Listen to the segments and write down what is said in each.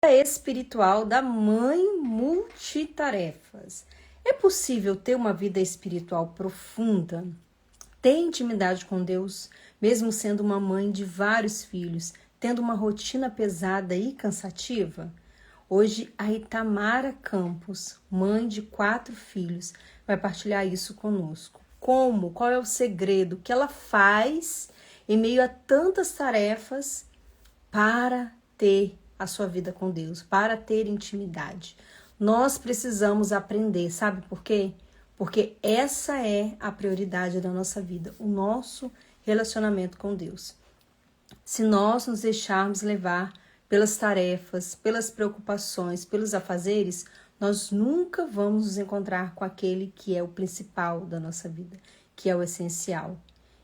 Espiritual da mãe multitarefas. É possível ter uma vida espiritual profunda, ter intimidade com Deus, mesmo sendo uma mãe de vários filhos, tendo uma rotina pesada e cansativa? Hoje, a Itamara Campos, mãe de 4 filhos, vai partilhar isso conosco. Como? Qual é o segredo que ela faz em meio a tantas tarefas para ter a sua vida com Deus, para ter intimidade? Nós precisamos aprender, sabe por quê? Porque essa é a prioridade da nossa vida, o nosso relacionamento com Deus. Se nós nos deixarmos levar pelas tarefas, pelas preocupações, pelos afazeres, nós nunca vamos nos encontrar com aquele que é o principal da nossa vida, que é o essencial.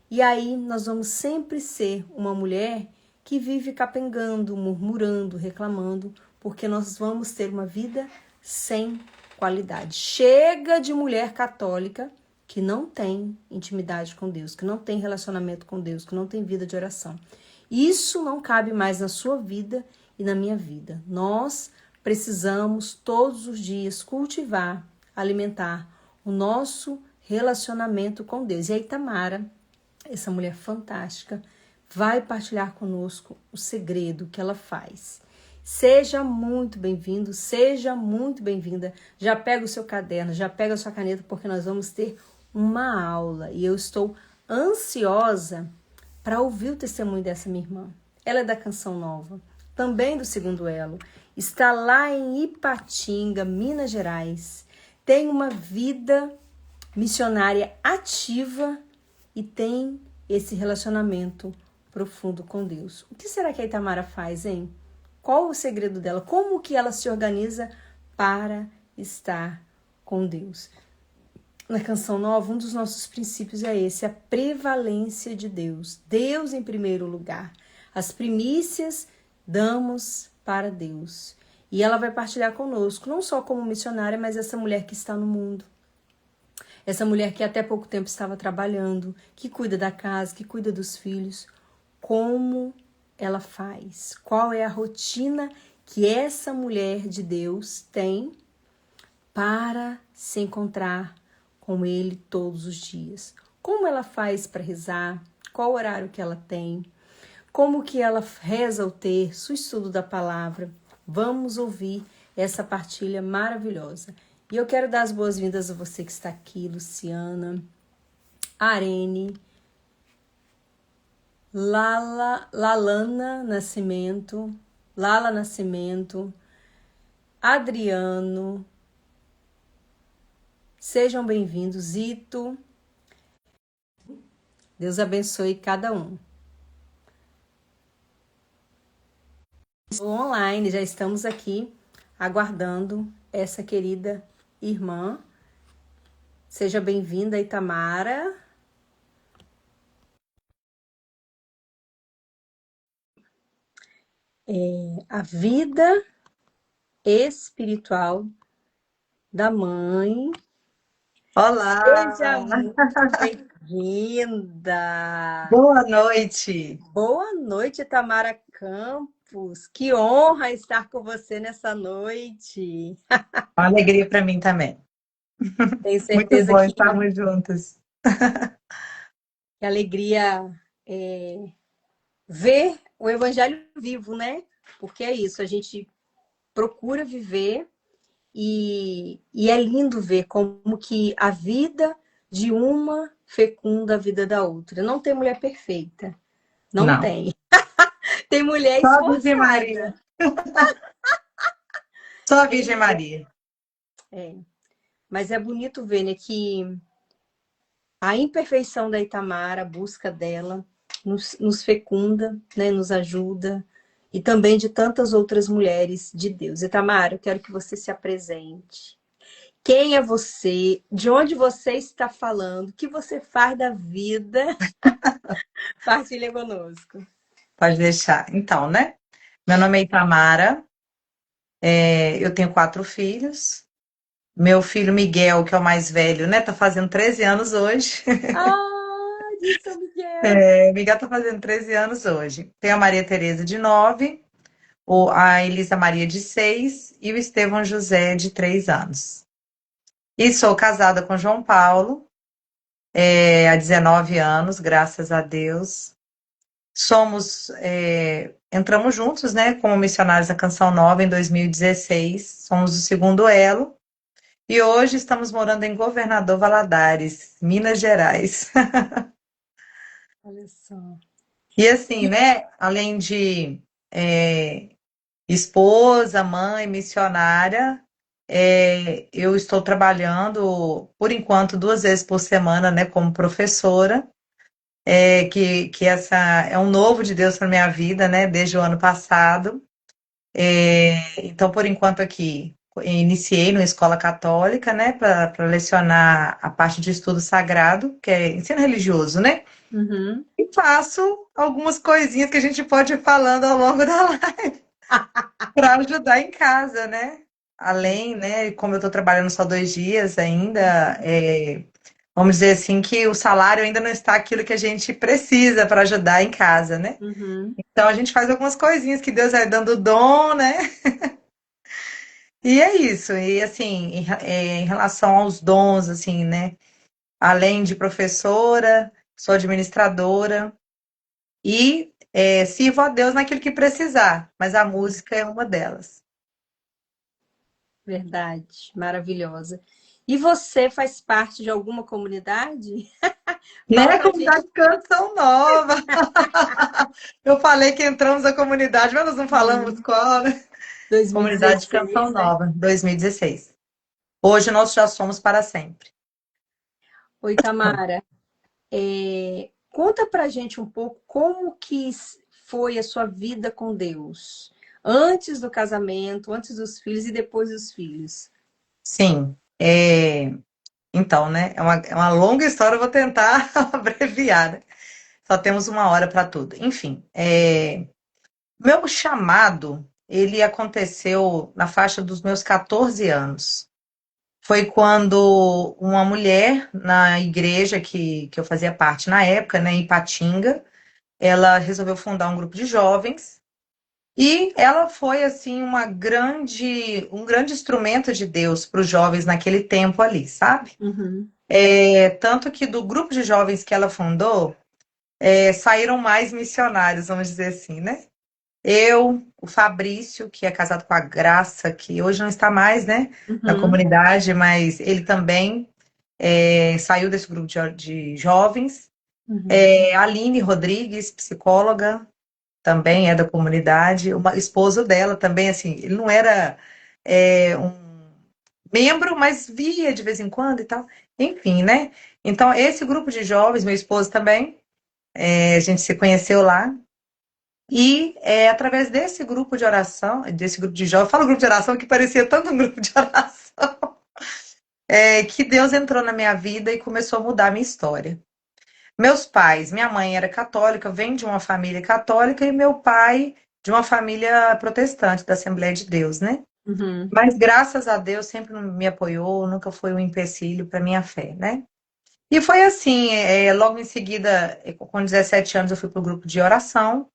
E aí nós vamos sempre ser uma mulher que vive capengando, murmurando, reclamando, porque nós vamos ter uma vida sem qualidade. Chega de mulher católica que não tem intimidade com Deus, que não tem relacionamento com Deus, que não tem vida de oração. Isso não cabe mais na sua vida e na minha vida. Nós precisamos todos os dias cultivar, alimentar o nosso relacionamento com Deus. E a Itamara, essa mulher fantástica, vai partilhar conosco o segredo que ela faz. Seja muito bem-vindo, seja muito bem-vinda. Já pega o seu caderno, já pega a sua caneta, porque nós vamos ter uma aula. E eu estou ansiosa para ouvir o testemunho dessa minha irmã. Ela é da Canção Nova, também do Segundo Elo. Está lá em Ipatinga, Minas Gerais. Tem uma vida missionária ativa e tem esse relacionamento profundo com Deus. O que será que a Itamara faz, hein? Qual o segredo dela? Como que ela se organiza para estar com Deus? Na Canção Nova, um dos nossos princípios é esse, a prevalência de Deus. Deus em primeiro lugar. As primícias damos para Deus. E ela vai partilhar conosco, não só como missionária, mas essa mulher que está no mundo. Essa mulher que até pouco tempo estava trabalhando, que cuida da casa, que cuida dos filhos. Como ela faz? Qual é a rotina que essa mulher de Deus tem para se encontrar com Ele todos os dias? Como ela faz para rezar? Qual horário que ela tem? Como que ela reza o terço, o estudo da palavra? Vamos ouvir essa partilha maravilhosa. E eu quero dar as boas-vindas a você que está aqui, Luciana, Arene, Lala Nascimento, Adriano. Sejam bem-vindos, Zito. Deus abençoe cada um. Online, já estamos aqui aguardando essa querida irmã. Seja bem-vinda, Itamara. A vida espiritual da mãe. Olá! Seja muito bem-vinda! Boa noite! Boa noite, Itamara Campos. Que honra estar com você nessa noite. Uma alegria para mim também. Tenho Muito certeza bom que estarmos juntas. alegria ver o evangelho vivo, né? Porque é isso, a gente procura viver e é lindo ver como que a vida de uma fecunda a vida da outra. Não tem mulher perfeita, não Não, tem. Tem mulher só a Virgem Maria. esforçada. Só a Tem Virgem mulher... Maria. Mas é bonito ver, né, que a imperfeição da Itamara, a busca dela, nos fecunda, né, nos ajuda, e também de tantas outras mulheres de Deus. Itamara, eu quero que você se apresente. Quem é você? De onde você está falando? O que você faz da vida? Partilha conosco. Pode deixar. Então, né? Meu nome é Itamara, eu tenho 4 filhos. Meu filho Miguel, que é o mais velho, né? Tá fazendo 13 anos hoje. Ah, de São Miguel! Miguel tá fazendo 13 anos hoje. Tenho a Maria Tereza de 9, a Elisa Maria, de 6, e o Estevão José, de 3 anos. E sou casada com João Paulo, há 19 anos, graças a Deus. Entramos juntos, né, como missionários da Canção Nova em 2016. Somos o segundo elo. E hoje estamos morando em Governador Valadares, Minas Gerais. Olha só. E assim, né, além de é, esposa, mãe, missionária, eu estou trabalhando, por enquanto, 2 vezes por semana, né, como professora, que essa é um novo de Deus para minha vida, né, desde o ano passado. Então, por enquanto aqui, iniciei numa escola católica, né, para lecionar a parte de estudo sagrado, que é ensino religioso, né? Uhum. E faço algumas coisinhas que a gente pode ir falando ao longo da live para ajudar em casa, né? Além, né, como eu estou trabalhando só 2 dias ainda, vamos dizer assim que o salário ainda não está aquilo que a gente precisa para ajudar em casa, né? Uhum. Então a gente faz algumas coisinhas que Deus vai dando dom, né? E é isso. E assim, em relação aos dons, assim, né? Além de professora, sou administradora e sirvo a Deus naquilo que precisar, mas a música é uma delas. Verdade, maravilhosa. E você faz parte de alguma comunidade? Fala Né? pra gente. Comunidade Canção Nova. Eu falei que entramos na comunidade, mas nós não falamos Sim. qual, né? Comunidade Canção 2016, né? Nova, 2016. Hoje nós já somos para sempre. Oi, Tamara. Conta pra gente um pouco como que foi a sua vida com Deus. Antes do casamento, antes dos filhos e depois dos filhos. Sim. Então, né? É uma longa história, eu vou tentar abreviar, né? Só temos 1 hora para tudo. Enfim, meu chamado, ele aconteceu na faixa dos meus 14 anos. Foi quando uma mulher na igreja que eu fazia parte na época, né, em Ipatinga, ela resolveu fundar um grupo de jovens e ela foi assim um grande instrumento de Deus para os jovens naquele tempo ali, sabe? Uhum. Tanto que do grupo de jovens que ela fundou, saíram mais missionários, vamos dizer assim, né? Eu, o Fabrício, que é casado com a Graça, que hoje não está mais, né, na Uhum. comunidade, mas ele também saiu desse grupo de jovens. Uhum. A Aline Rodrigues, psicóloga, também é da comunidade. O esposo dela também, assim, ele não era um membro, mas via de vez em quando e tal. Enfim, né? Então, esse grupo de jovens, meu esposo também, a gente se conheceu lá. E através desse grupo de oração, desse grupo de jovens, eu falo grupo de oração que parecia tanto um grupo de oração, que Deus entrou na minha vida e começou a mudar a minha história. Meus pais, minha mãe era católica, vem de uma família católica, e meu pai de uma família protestante, da Assembleia de Deus, né? Uhum. Mas graças a Deus sempre me apoiou, nunca foi um empecilho para minha fé, né? E foi assim, logo em seguida, com 17 anos, eu fui para o grupo de oração.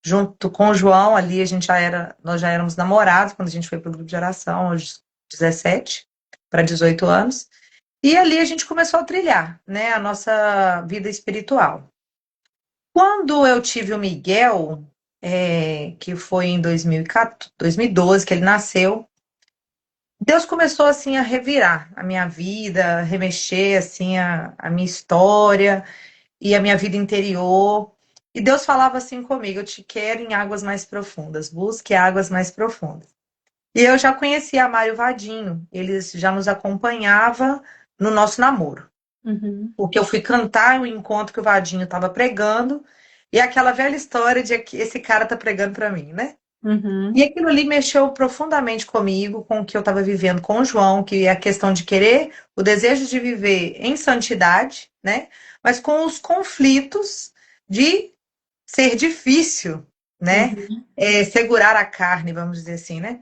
Junto com o João, ali nós já éramos namorados quando a gente foi para o grupo de oração, aos 17 para 18 anos. E ali a gente começou a trilhar, né, a nossa vida espiritual. Quando eu tive o Miguel, que foi em 2014, 2012 que ele nasceu, Deus começou assim a revirar a minha vida, remexer assim a minha história e a minha vida interior. E Deus falava assim comigo: eu te quero em águas mais profundas, busque águas mais profundas. E eu já conhecia a Mário Vadinho, ele já nos acompanhava no nosso namoro, Uhum. porque eu fui cantar o encontro que o Vadinho estava pregando, e aquela velha história de que esse cara tá pregando para mim, né? Uhum. E aquilo ali mexeu profundamente comigo, com o que eu estava vivendo com o João, que é a questão de querer, o desejo de viver em santidade, né? Mas com os conflitos de ser difícil, né? Uhum. Segurar a carne, vamos dizer assim, né?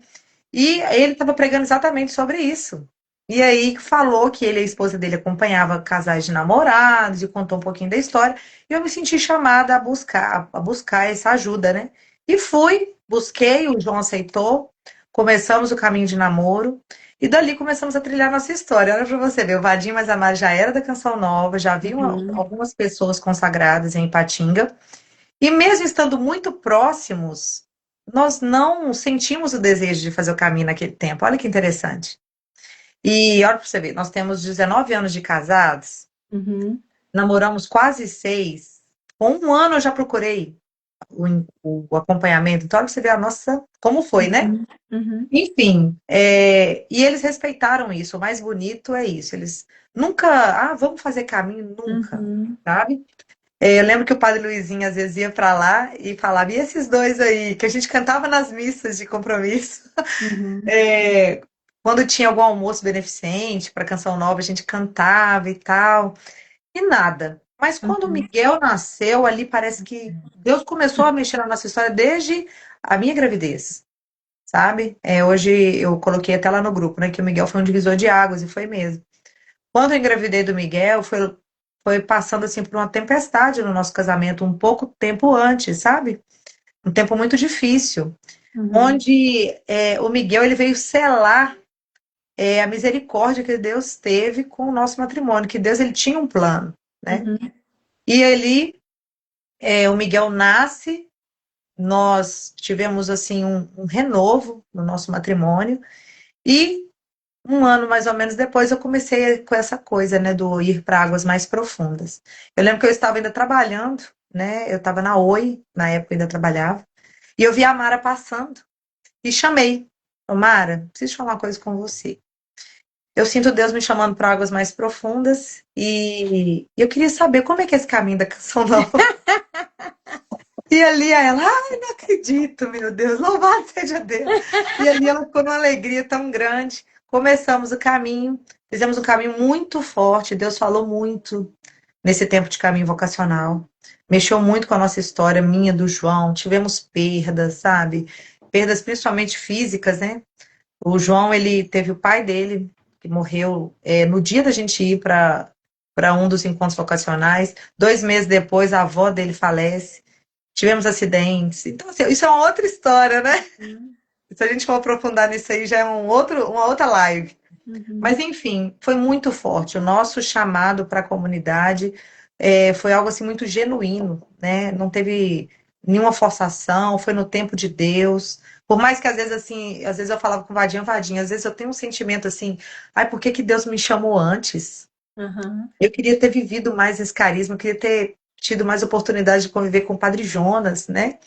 E ele estava pregando exatamente sobre isso. E aí falou que ele e a esposa dele acompanhava casais de namorados e contou um pouquinho da história. E eu me senti chamada a buscar essa ajuda, né? E fui. busquei, o João aceitou, começamos o caminho de namoro, e dali começamos a trilhar nossa história. Olha para você ver, o Vadinho mais a Mari já era da Canção Nova, já haviam Uhum. algumas pessoas consagradas em Ipatinga, e mesmo estando muito próximos, nós não sentimos o desejo de fazer o caminho naquele tempo. Olha que interessante. E olha para você ver, nós temos 19 anos de casados, Uhum. namoramos quase 6. Com um ano eu já procurei o acompanhamento. Então, olha pra você ver a nossa, como foi, né? Uhum. Uhum. Enfim, e eles respeitaram isso. O mais bonito é isso. Eles nunca, vamos fazer caminho, nunca, Uhum. sabe? Eu lembro que o padre Luizinho às vezes ia para lá e falava, e esses dois aí, que a gente cantava nas missas de compromisso. Uhum. É, quando tinha algum almoço beneficente para Canção Nova, a gente cantava e tal. E nada. Mas quando o Uhum. Miguel nasceu, ali parece que Deus começou a mexer na nossa história desde a minha gravidez, sabe? Hoje eu coloquei até lá no grupo, né, que o Miguel foi um divisor de águas, e foi mesmo. Quando eu engravidei do Miguel, foi passando assim por uma tempestade no nosso casamento, um pouco tempo antes, sabe? Um tempo muito difícil, Uhum. onde o Miguel ele veio selar a misericórdia que Deus teve com o nosso matrimônio, que Deus ele tinha um plano, né? Uhum. E ele o Miguel nasce, nós tivemos assim um renovo no nosso matrimônio e um ano mais ou menos depois eu comecei com essa coisa, né, do ir para águas mais profundas. Eu lembro que eu estava ainda trabalhando, né, eu estava na Oi, na época eu ainda trabalhava, e eu vi a Mara passando e chamei. Ô, Mara, preciso falar uma coisa com você. Eu sinto Deus me chamando para águas mais profundas e eu queria saber como é que é esse caminho da Canção Nova. E ali ela, ai, não acredito, meu Deus, louvado seja Deus. E ali ela ficou numa alegria tão grande. Começamos o caminho, fizemos um caminho muito forte. Deus falou muito nesse tempo de caminho vocacional. Mexeu muito com a nossa história, minha, do João. Tivemos perdas, sabe? Perdas principalmente físicas, né? O João, ele teve o pai dele, que morreu no dia da gente ir para um dos encontros vocacionais. 2 meses depois, a avó dele falece. Tivemos acidentes. Então, assim, isso é uma outra história, né? Uhum. Se a gente for aprofundar nisso aí, já é uma outra live. Uhum. Mas, enfim, foi muito forte. O nosso chamado para a comunidade foi algo assim muito genuíno, né? Não teve nenhuma forçação, foi no tempo de Deus. Por mais que às vezes assim, às vezes eu falava com o Vadinho, Vadinho, às vezes eu tenho um sentimento assim, ai, por que que Deus me chamou antes? Uhum. Eu queria ter vivido mais esse carisma, eu queria ter tido mais oportunidade de conviver com o Padre Jonas, né?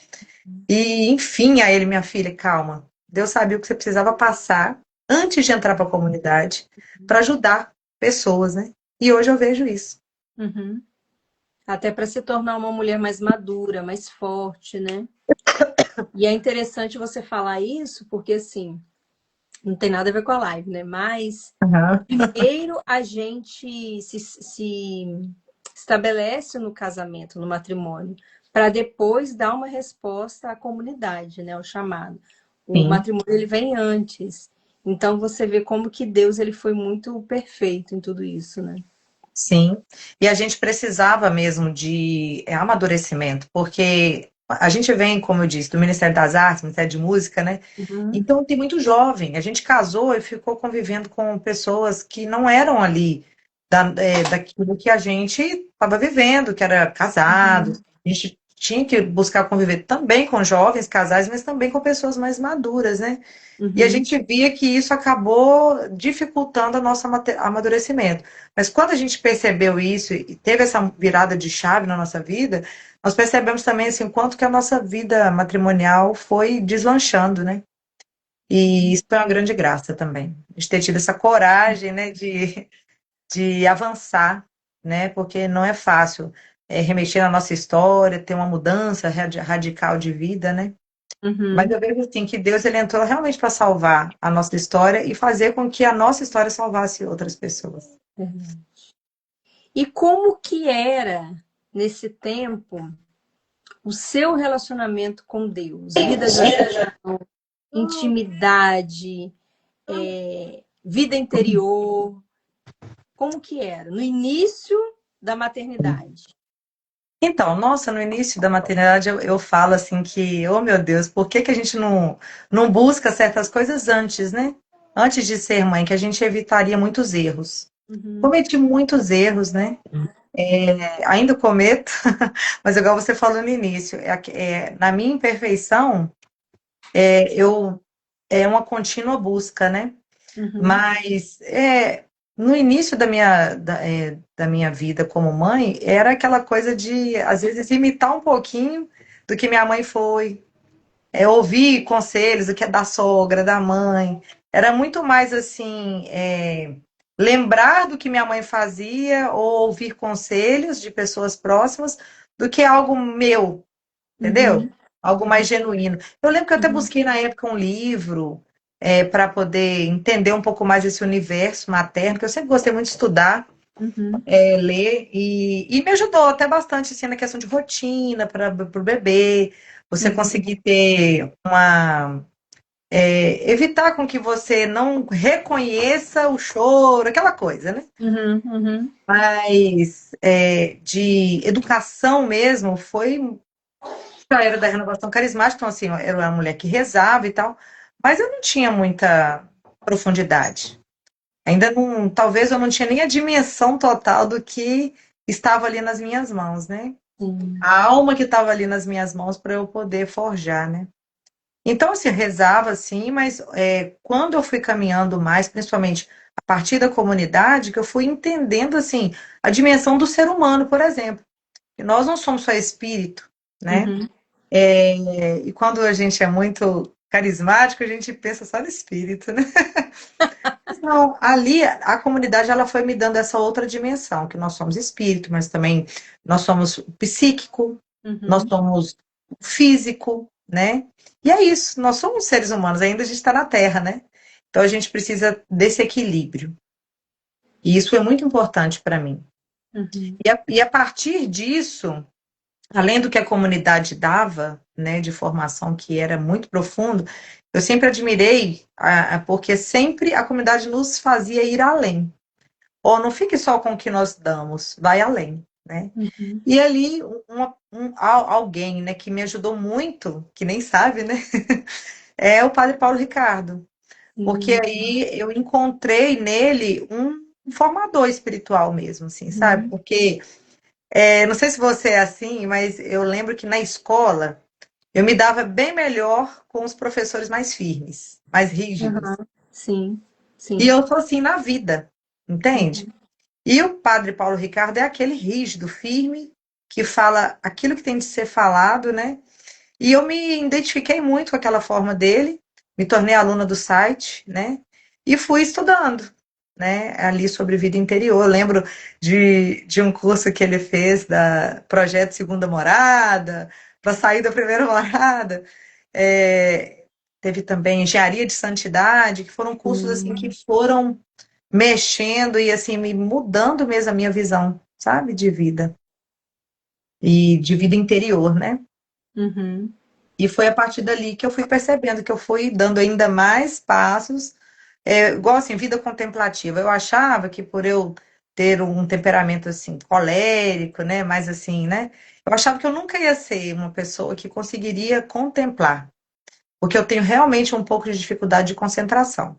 E, enfim, a ele, minha filha, calma. Deus sabia o que você precisava passar antes de entrar para a comunidade para ajudar pessoas, né? E hoje eu vejo isso. Uhum. Até para se tornar uma mulher mais madura, mais forte, né? E é interessante você falar isso, porque assim, não tem nada a ver com a live, né? Mas Aham. primeiro a gente se estabelece no casamento, no matrimônio, para depois dar uma resposta à comunidade, né? O chamado. O Sim, matrimônio ele vem antes. Então você vê como que Deus ele foi muito perfeito em tudo isso, né? sim. E a gente precisava mesmo de amadurecimento, porque a gente vem, como eu disse, do Ministério das Artes, Ministério de Música, né? Uhum, Então tem muito jovem. A gente casou e ficou convivendo com pessoas que não eram ali daquilo que a gente estava vivendo, que era casado. uhum, A gente tinha que buscar conviver também com jovens casais, mas também com pessoas mais maduras, né? E a uhum, gente via que isso acabou dificultando o nosso amadurecimento. Mas quando a gente percebeu isso e teve essa virada de chave na nossa vida, nós percebemos também assim, o quanto que a nossa vida matrimonial foi deslanchando, né? E isso foi uma grande graça também. A gente ter tido essa coragem, né, de avançar, né? Porque não é fácil remexer na nossa história, ter uma mudança radical de vida, né? Mas uhum. eu vejo assim que Deus ele entrou realmente para salvar a nossa história e fazer com que a nossa história salvasse outras pessoas. Verdade. E como que era nesse tempo o seu relacionamento com Deus? Vida de oração, intimidade, vida interior, como que era? No início da maternidade. Então, nossa, no início da maternidade eu falo assim que, oh meu Deus, por que que a gente não busca certas coisas antes, né? Antes de ser mãe, que a gente evitaria muitos erros. Uhum, Cometi muitos erros, né? Ainda cometo, mas igual você falou no início, na minha imperfeição, eu é uma contínua busca, né? uhum, Mas no início da minha vida como mãe, era aquela coisa de, às vezes, imitar um pouquinho do que minha mãe foi, ouvir conselhos do que é da sogra, da mãe. Era muito mais assim, lembrar do que minha mãe fazia ou ouvir conselhos de pessoas próximas do que algo meu, entendeu? uhum, Algo mais genuíno. Eu lembro que eu até uhum, busquei na época um livro para poder entender um pouco mais esse universo materno, que eu sempre gostei muito de estudar, uhum, ler, e me ajudou até bastante assim, na questão de rotina para o bebê, você uhum, conseguir ter evitar com que você não reconheça o choro, aquela coisa, né? uhum, uhum, Mas de educação mesmo, já era da renovação carismática, então assim, eu era uma mulher que rezava e tal, mas eu não tinha muita profundidade. Ainda não, talvez eu não tinha nem a dimensão total do que estava ali nas minhas mãos, né? sim. A alma que estava ali nas minhas mãos para eu poder forjar, né? Então, assim, eu rezava assim, mas quando eu fui caminhando mais, principalmente a partir da comunidade, que eu fui entendendo, assim, a dimensão do ser humano, por exemplo. Que nós não somos só espírito, né? Uhum, E quando a gente é muito carismático, a gente pensa só no espírito, né? Mas não, ali a comunidade ela foi me dando essa outra dimensão, que nós somos espírito, mas também nós somos psíquico, nós uhum, somos físico, né? E é isso, nós somos seres humanos, ainda a gente está na Terra, né? Então a gente precisa desse equilíbrio. E isso é muito importante para mim. uhum, E a partir disso, além do que a comunidade dava, né, de formação que era muito profundo, eu sempre admirei, porque sempre a comunidade nos fazia ir além. Ou não fique só com o que nós damos, vai além, né? uhum, E ali, alguém, né, que me ajudou muito, que nem sabe, né, é o Padre Paulo Ricardo. Porque sim. aí eu encontrei nele um formador espiritual mesmo, assim, sabe? Uhum, Porque, não sei se você é assim, mas eu lembro que na escola eu me dava bem melhor com os professores mais firmes, mais rígidos. aham, sim, E sim. eu sou assim na vida, entende? Uhum, E o Padre Paulo Ricardo é aquele rígido, firme, que fala aquilo que tem de ser falado, né? E eu me identifiquei muito com aquela forma dele, me tornei aluna do site, né? E fui estudando, né? Ali sobre vida interior. Eu lembro de um curso que ele fez da Projeto Segunda Morada, para sair da primeira morada. Teve também Engenharia de Santidade, que foram cursos assim que sim. foram mexendo e assim me mudando mesmo a minha visão, sabe, de vida e de vida interior, né? Uhum, E foi a partir dali que eu fui percebendo que eu fui dando ainda mais passos, igual assim, vida contemplativa. Eu achava que por eu ter um temperamento assim colérico, né, mais assim, né, eu achava que eu nunca ia ser uma pessoa que conseguiria contemplar, porque eu tenho realmente um pouco de dificuldade de concentração.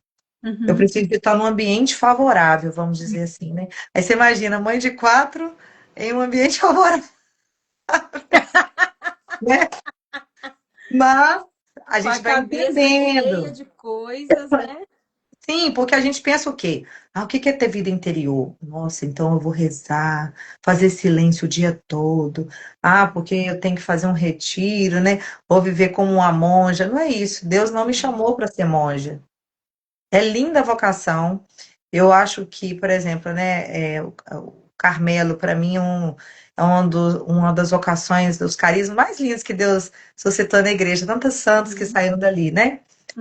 Eu uhum. preciso estar num ambiente favorável, vamos dizer assim, né? Aí você imagina, mãe de quatro em um ambiente favorável, né? Mas a Com a gente vai cabeça cheia entendendo. de coisas, né? Sim, porque a gente pensa o quê? Ah, o que que é ter vida interior? Nossa, então eu vou rezar, fazer silêncio o dia todo. Ah, porque eu tenho que fazer um retiro, né? Ou viver como uma monja. Não é isso. Deus não me chamou para ser monja. É linda a vocação. Eu acho que, por exemplo, né, o Carmelo, para mim, uma das vocações, dos carismas mais lindos que Deus suscitou na igreja. Tantos santos que Uhum, saíram dali, né?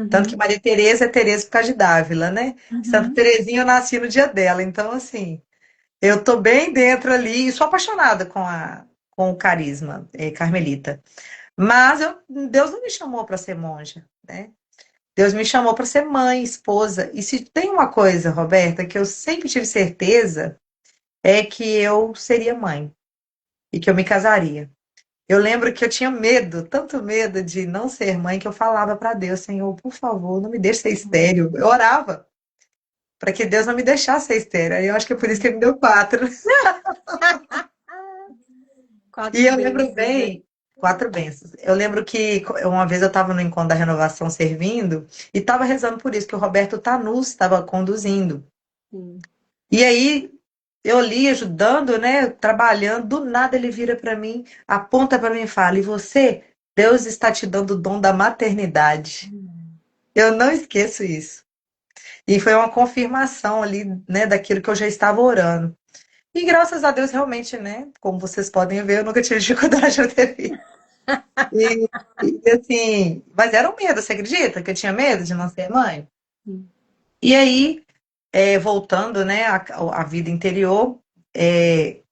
Tanto que uhum, Maria Teresa é Teresa por causa de Dávila, né? Santa uhum, Terezinha eu nasci no dia dela. Então, assim, eu tô bem dentro ali e sou apaixonada com o carisma carmelita. Mas Deus não me chamou para ser monja, né? Deus me chamou para ser mãe, esposa. E se tem uma coisa, Roberta, que eu sempre tive certeza, é que eu seria mãe. e que eu me casaria. Eu lembro que eu tinha medo, tanto medo de não ser mãe, que eu falava para Deus, Senhor, por favor, não me deixe ser estéril. Eu orava para que Deus não me deixasse ser estéril. Aí eu acho que é por isso que ele me deu quatro. E Quatro eu lembro bênçãos, né? bem, quatro bênçãos. Eu lembro que uma vez eu estava no encontro da renovação servindo e estava rezando por isso, que o Roberto Tanus estava conduzindo. Sim. E aí eu ali ajudando, né, trabalhando, do nada ele vira para mim, aponta para mim e fala: "E você, Deus está te dando o dom da maternidade." Eu não esqueço isso. E foi uma confirmação ali, né, daquilo que eu já estava orando. E graças a Deus, realmente, né, como vocês podem ver, eu nunca tive dificuldade de ter filho. E, e assim, mas era um medo, você acredita que eu tinha medo de não ser mãe? Sim. E aí, voltando, né, à vida interior,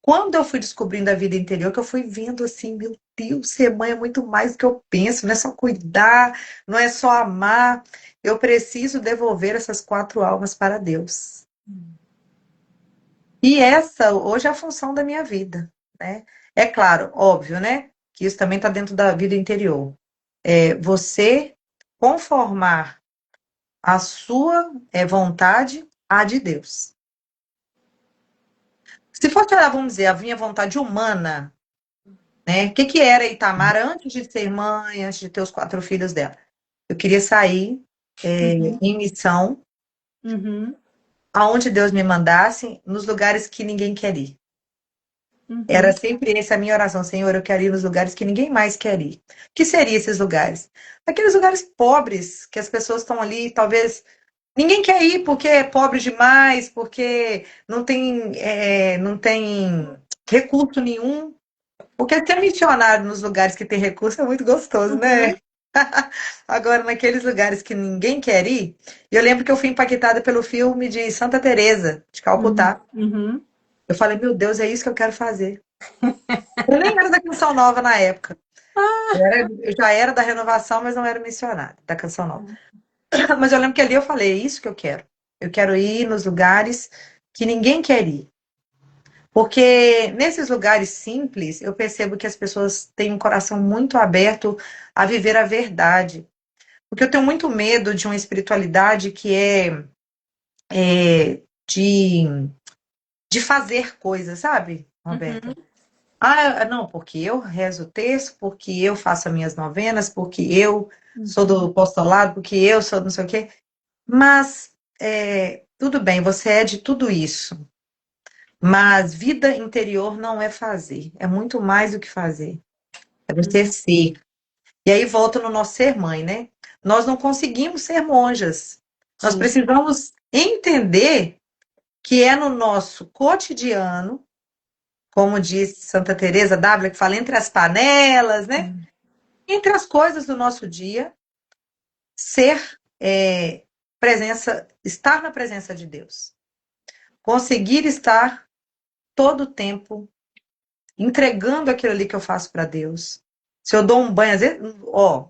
quando eu fui descobrindo a vida interior, que eu fui vendo assim, meu Deus, ser mãe é muito mais do que eu penso, não é só cuidar, não é só amar, eu preciso devolver essas quatro almas para Deus. E essa hoje é a função da minha vida, né? É claro, óbvio, né, que isso também está dentro da vida interior. Você conformar a sua vontade à de Deus. Se fosse olhar, vamos dizer, a minha vontade humana, né? O que que era Itamar antes de ser mãe, antes de ter os quatro filhos dela? Eu queria sair Uhum. em missão, Uhum. aonde Deus me mandasse, nos lugares que ninguém quer ir. Era Uhum. sempre essa a minha oração, Senhor, eu quero ir nos lugares que ninguém mais quer ir. O que seriam esses lugares? Aqueles lugares pobres, que as pessoas estão ali, talvez ninguém quer ir porque é pobre demais, porque não tem recurso nenhum. Porque ser missionário nos lugares que tem recurso é muito gostoso, né? Uhum. Agora, naqueles lugares que ninguém quer ir, eu lembro que eu fui impactada pelo filme de Santa Teresa de Uhum. Calcutá. Uhum. Eu falei, meu Deus, é isso que eu quero fazer. Eu nem era da Canção Nova na época. Eu já era da renovação, mas não era missionária da Canção Nova. Mas eu lembro que ali eu falei, é isso que eu quero. Eu quero ir nos lugares que ninguém quer ir. Porque nesses lugares simples, eu percebo que as pessoas têm um coração muito aberto a viver a verdade. Porque eu tenho muito medo de uma espiritualidade que é de fazer coisas, sabe, Roberta? Uhum. Ah, não, porque eu rezo o texto, porque eu faço as minhas novenas, porque eu sou do Uhum. apostolado, porque eu sou não sei o quê. Mas tudo bem, você é de tudo isso. Mas vida interior não é fazer, é muito mais do que fazer. É você Uhum. ser. E aí volta no nosso ser mãe, né? Nós não conseguimos ser monjas. Nós Sim. precisamos entender que é no nosso cotidiano, como diz Santa Teresa d'Ávila, que fala entre as panelas, né? Uhum. Entre as coisas do nosso dia, ser presença, estar na presença de Deus. Conseguir estar todo o tempo entregando aquilo ali que eu faço para Deus. Se eu dou um banho, às vezes, ó,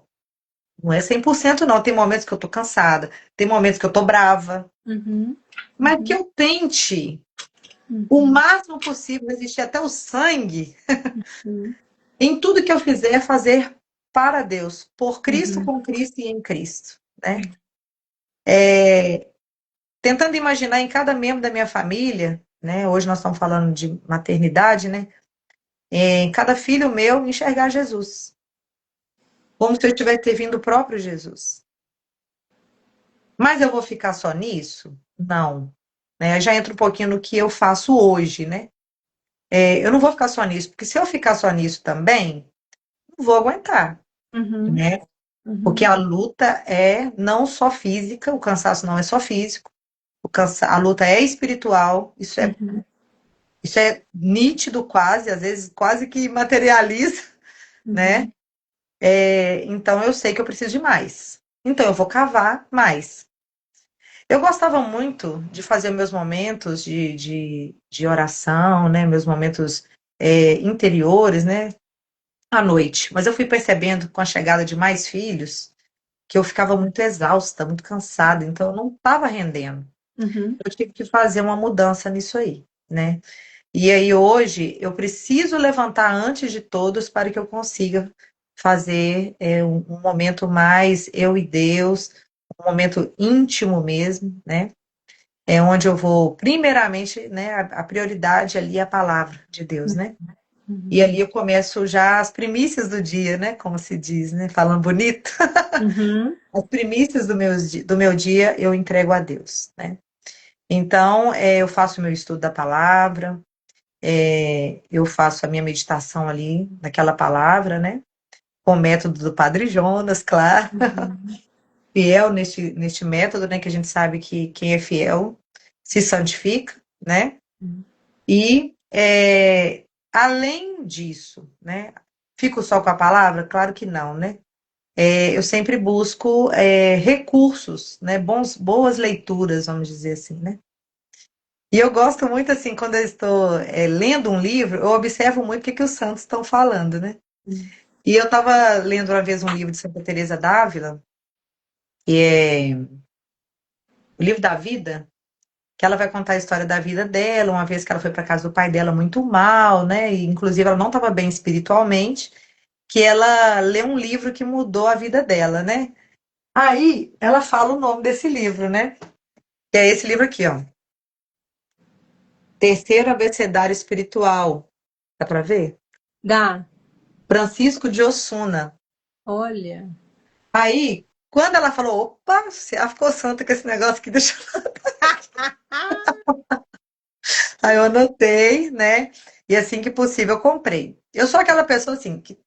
não é 100% não, tem momentos que eu tô cansada, tem momentos que eu tô brava, Uhum. mas que Uhum. eu tente o Uhum. máximo possível resistir até o sangue Uhum. em tudo que eu fizer, fazer para Deus, por Cristo, Uhum. com Cristo e em Cristo, né? Tentando imaginar em cada membro da minha família, né? Hoje nós estamos falando de maternidade, né? Em cada filho meu enxergar Jesus, como se eu tivesse ter vindo o próprio Jesus. Mas eu vou ficar só nisso? Não. Né? Já entra um pouquinho no que eu faço hoje, né? Eu não vou ficar só nisso, porque se eu ficar só nisso também, não vou aguentar, Uhum. né? Porque Uhum. a luta é não só física, o cansaço não é só físico, a luta é espiritual, Uhum. isso é nítido quase, às vezes quase que materializa, né? Uhum. Então eu sei que eu preciso de mais. Então eu vou cavar mais. Eu gostava muito de fazer meus momentos de oração, né? Meus momentos interiores, né? À noite. Mas eu fui percebendo com a chegada de mais filhos que eu ficava muito exausta, muito cansada, então eu não estava rendendo. Uhum. Eu tive que fazer uma mudança nisso aí, né? E aí hoje eu preciso levantar antes de todos para que eu consiga fazer um momento mais eu e Deus, um momento íntimo mesmo, né? É onde eu vou, primeiramente, né? A prioridade ali é a palavra de Deus, né? E Uhum. ali eu começo já as primícias do dia, né? Como se diz, né? Falando bonito. Uhum. As primícias do meu dia eu entrego a Deus, né? Então, eu faço o meu estudo da palavra, eu faço a minha meditação ali naquela palavra, né? Com o método do Padre Jonas, claro, Uhum. fiel neste método, né? Que a gente sabe que quem é fiel se santifica, né? E, além disso, né? Fico só com a palavra? Claro que não, né? Eu sempre busco recursos, né? Boas leituras, vamos dizer assim, né? E eu gosto muito, assim, quando eu estou lendo um livro, eu observo muito o que os santos estão falando, né? E eu estava lendo uma vez um livro de Santa Teresa d'Ávila, que é o livro da vida, que ela vai contar a história da vida dela, uma vez que ela foi para casa do pai dela muito mal, né? E, inclusive, ela não estava bem espiritualmente, que ela lê um livro que mudou a vida dela, né? Aí ela fala o nome desse livro, né? Que é esse livro aqui, ó. Terceiro Abecedário Espiritual. Dá para ver? Dá. Francisco de Osuna. Olha. Aí, quando ela falou, opa, ela ficou santa com esse negócio aqui, deixa eu... Aí eu anotei, né? E assim que possível eu comprei. Eu sou aquela pessoa assim, que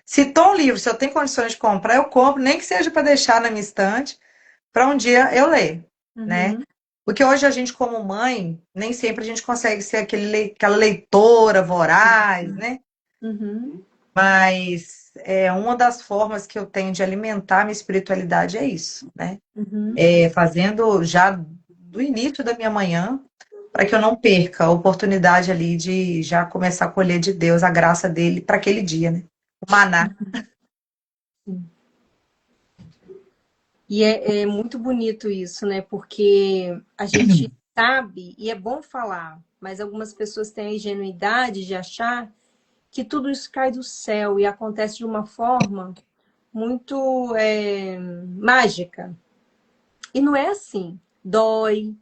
citou um livro, se eu tenho condições de comprar, eu compro, nem que seja para deixar na minha estante, para um dia eu ler, né? Uhum. Porque hoje a gente, como mãe, nem sempre a gente consegue ser aquela leitora voraz, né? Uhum. Mas uma das formas que eu tenho de alimentar minha espiritualidade é isso, né? Uhum. Fazendo já do início da minha manhã, para que eu não perca a oportunidade ali de já começar a colher de Deus a graça dele para aquele dia, né? O maná. E é muito bonito isso, né? Porque a gente sabe, e é bom falar, mas algumas pessoas têm a ingenuidade de achar que tudo isso cai do céu e acontece de uma forma muito mágica. E não é assim. Dói,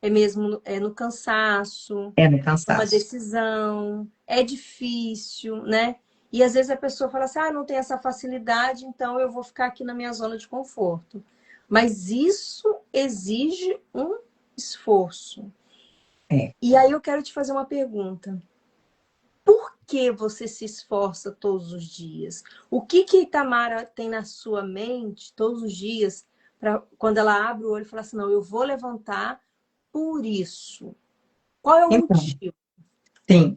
é mesmo no cansaço, É no é uma cansaço. decisão, é difícil, né? E às vezes a pessoa fala assim: ah, não tem essa facilidade, então eu vou ficar aqui na minha zona de conforto. Mas isso exige um esforço. É. E aí eu quero te fazer uma pergunta. Por que você se esforça todos os dias? O que que Itamara tem na sua mente todos os dias para quando ela abre o olho e fala assim: não, eu vou levantar por isso? Qual é o Então, motivo? sim,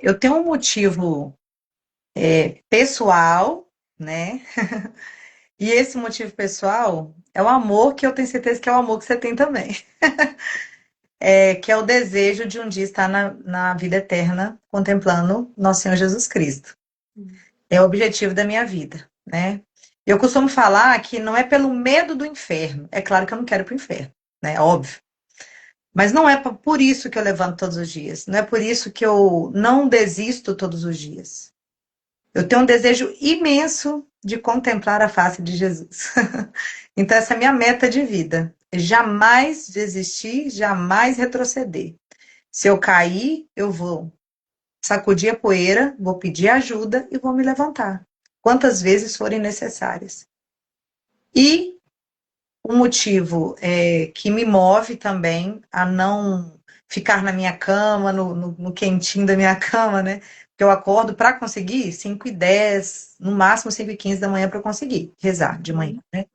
eu tenho um motivo pessoal, né? E esse motivo pessoal é o amor que eu tenho certeza que é o amor que você tem também. Que é o desejo de um dia estar na vida eterna contemplando nosso Senhor Jesus Cristo. É o objetivo da minha vida, né? Eu costumo falar que não é pelo medo do inferno. É claro que eu não quero ir para o inferno, né? Óbvio. Mas não é por isso que eu levanto todos os dias. Não é por isso que eu não desisto todos os dias. Eu tenho um desejo imenso de contemplar a face de Jesus. Então, essa é a minha meta de vida. Jamais desistir, jamais retroceder. Se eu cair, eu vou sacudir a poeira, vou pedir ajuda e vou me levantar, quantas vezes forem necessárias. E o motivo que me move também a não ficar na minha cama, no quentinho da minha cama, né? Porque eu acordo para conseguir 5h10, no máximo 5h15 da manhã para eu conseguir rezar de manhã, né?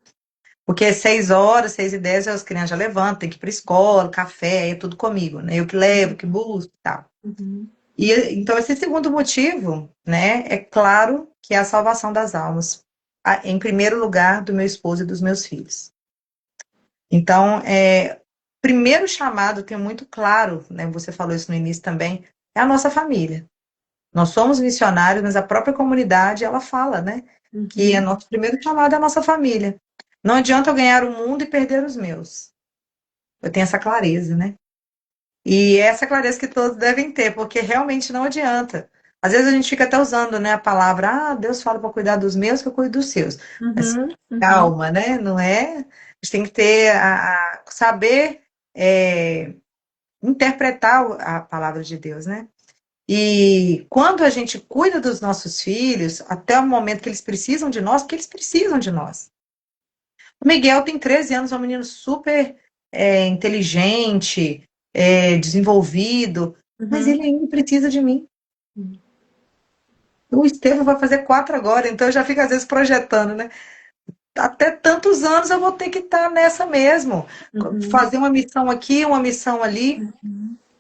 Porque 6h, 6h10, as crianças já levantam, tem que ir para escola, café, é tudo comigo, né? Eu que levo, que busco e tal. Uhum. E então, esse segundo motivo, né, é claro que é a salvação das almas, em primeiro lugar, do meu esposo e dos meus filhos. Então, primeiro chamado, eu tenho muito claro, né, você falou isso no início também, é a nossa família. Nós somos missionários, mas a própria comunidade, ela fala, né, que é Uhum. nosso primeiro chamado é a nossa família. Não adianta eu ganhar o mundo e perder os meus. Eu tenho essa clareza, né? E essa clareza que todos devem ter, porque realmente não adianta. Às vezes a gente fica até usando, né, a palavra, Deus fala para cuidar dos meus, que eu cuido dos seus. Mas Uhum, uhum, calma, né? Não é? A gente tem que ter saber interpretar a palavra de Deus, né? E quando a gente cuida dos nossos filhos, até o momento que eles precisam de nós, porque eles precisam de nós. O Miguel tem 13 anos, é um menino super inteligente, desenvolvido, mas uhum. ele ainda precisa de mim. O Estevam vai fazer 4 agora, então eu já fico às vezes projetando, né? Até tantos anos eu vou ter que estar nessa mesmo. Uhum, Fazer uma missão aqui, uma missão ali,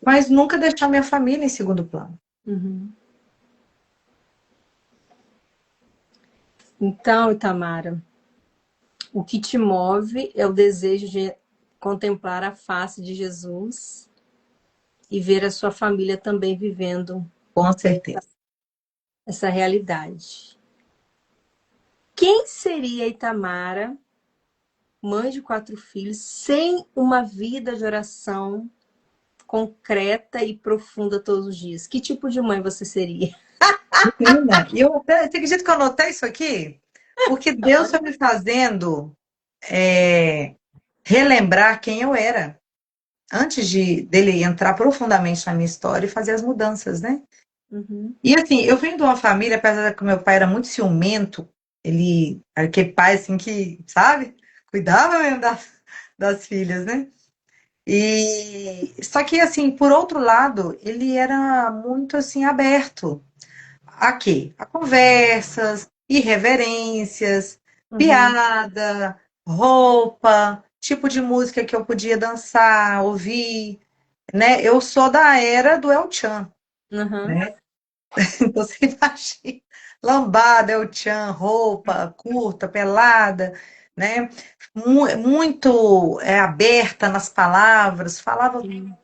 mas nunca deixar minha família em segundo plano. uhum. Então, Itamara, o que te move é o desejo de contemplar a face de Jesus e ver a sua família também vivendo Com certeza. essa realidade. Quem seria Itamara, mãe de 4 filhos, sem uma vida de oração concreta e profunda todos os dias? Que tipo de mãe você seria? Menina, você acredita que eu anotei isso aqui? Porque Deus foi me fazendo é, relembrar quem eu era, antes dele entrar profundamente na minha história e fazer as mudanças, né? Uhum, E assim, eu venho de uma família, apesar de que meu pai era muito ciumento, ele era aquele pai assim que, sabe, cuidava mesmo das filhas, né? E só que assim, por outro lado, ele era muito assim aberto a quê? A conversas, irreverências, uhum, piada, roupa, tipo de música que eu podia dançar, ouvir, né? Eu sou da era do El Chan, uhum, né? Então você imagina, lambada, El Chan, roupa curta, pelada, né? Muito aberta nas palavras, falava sim.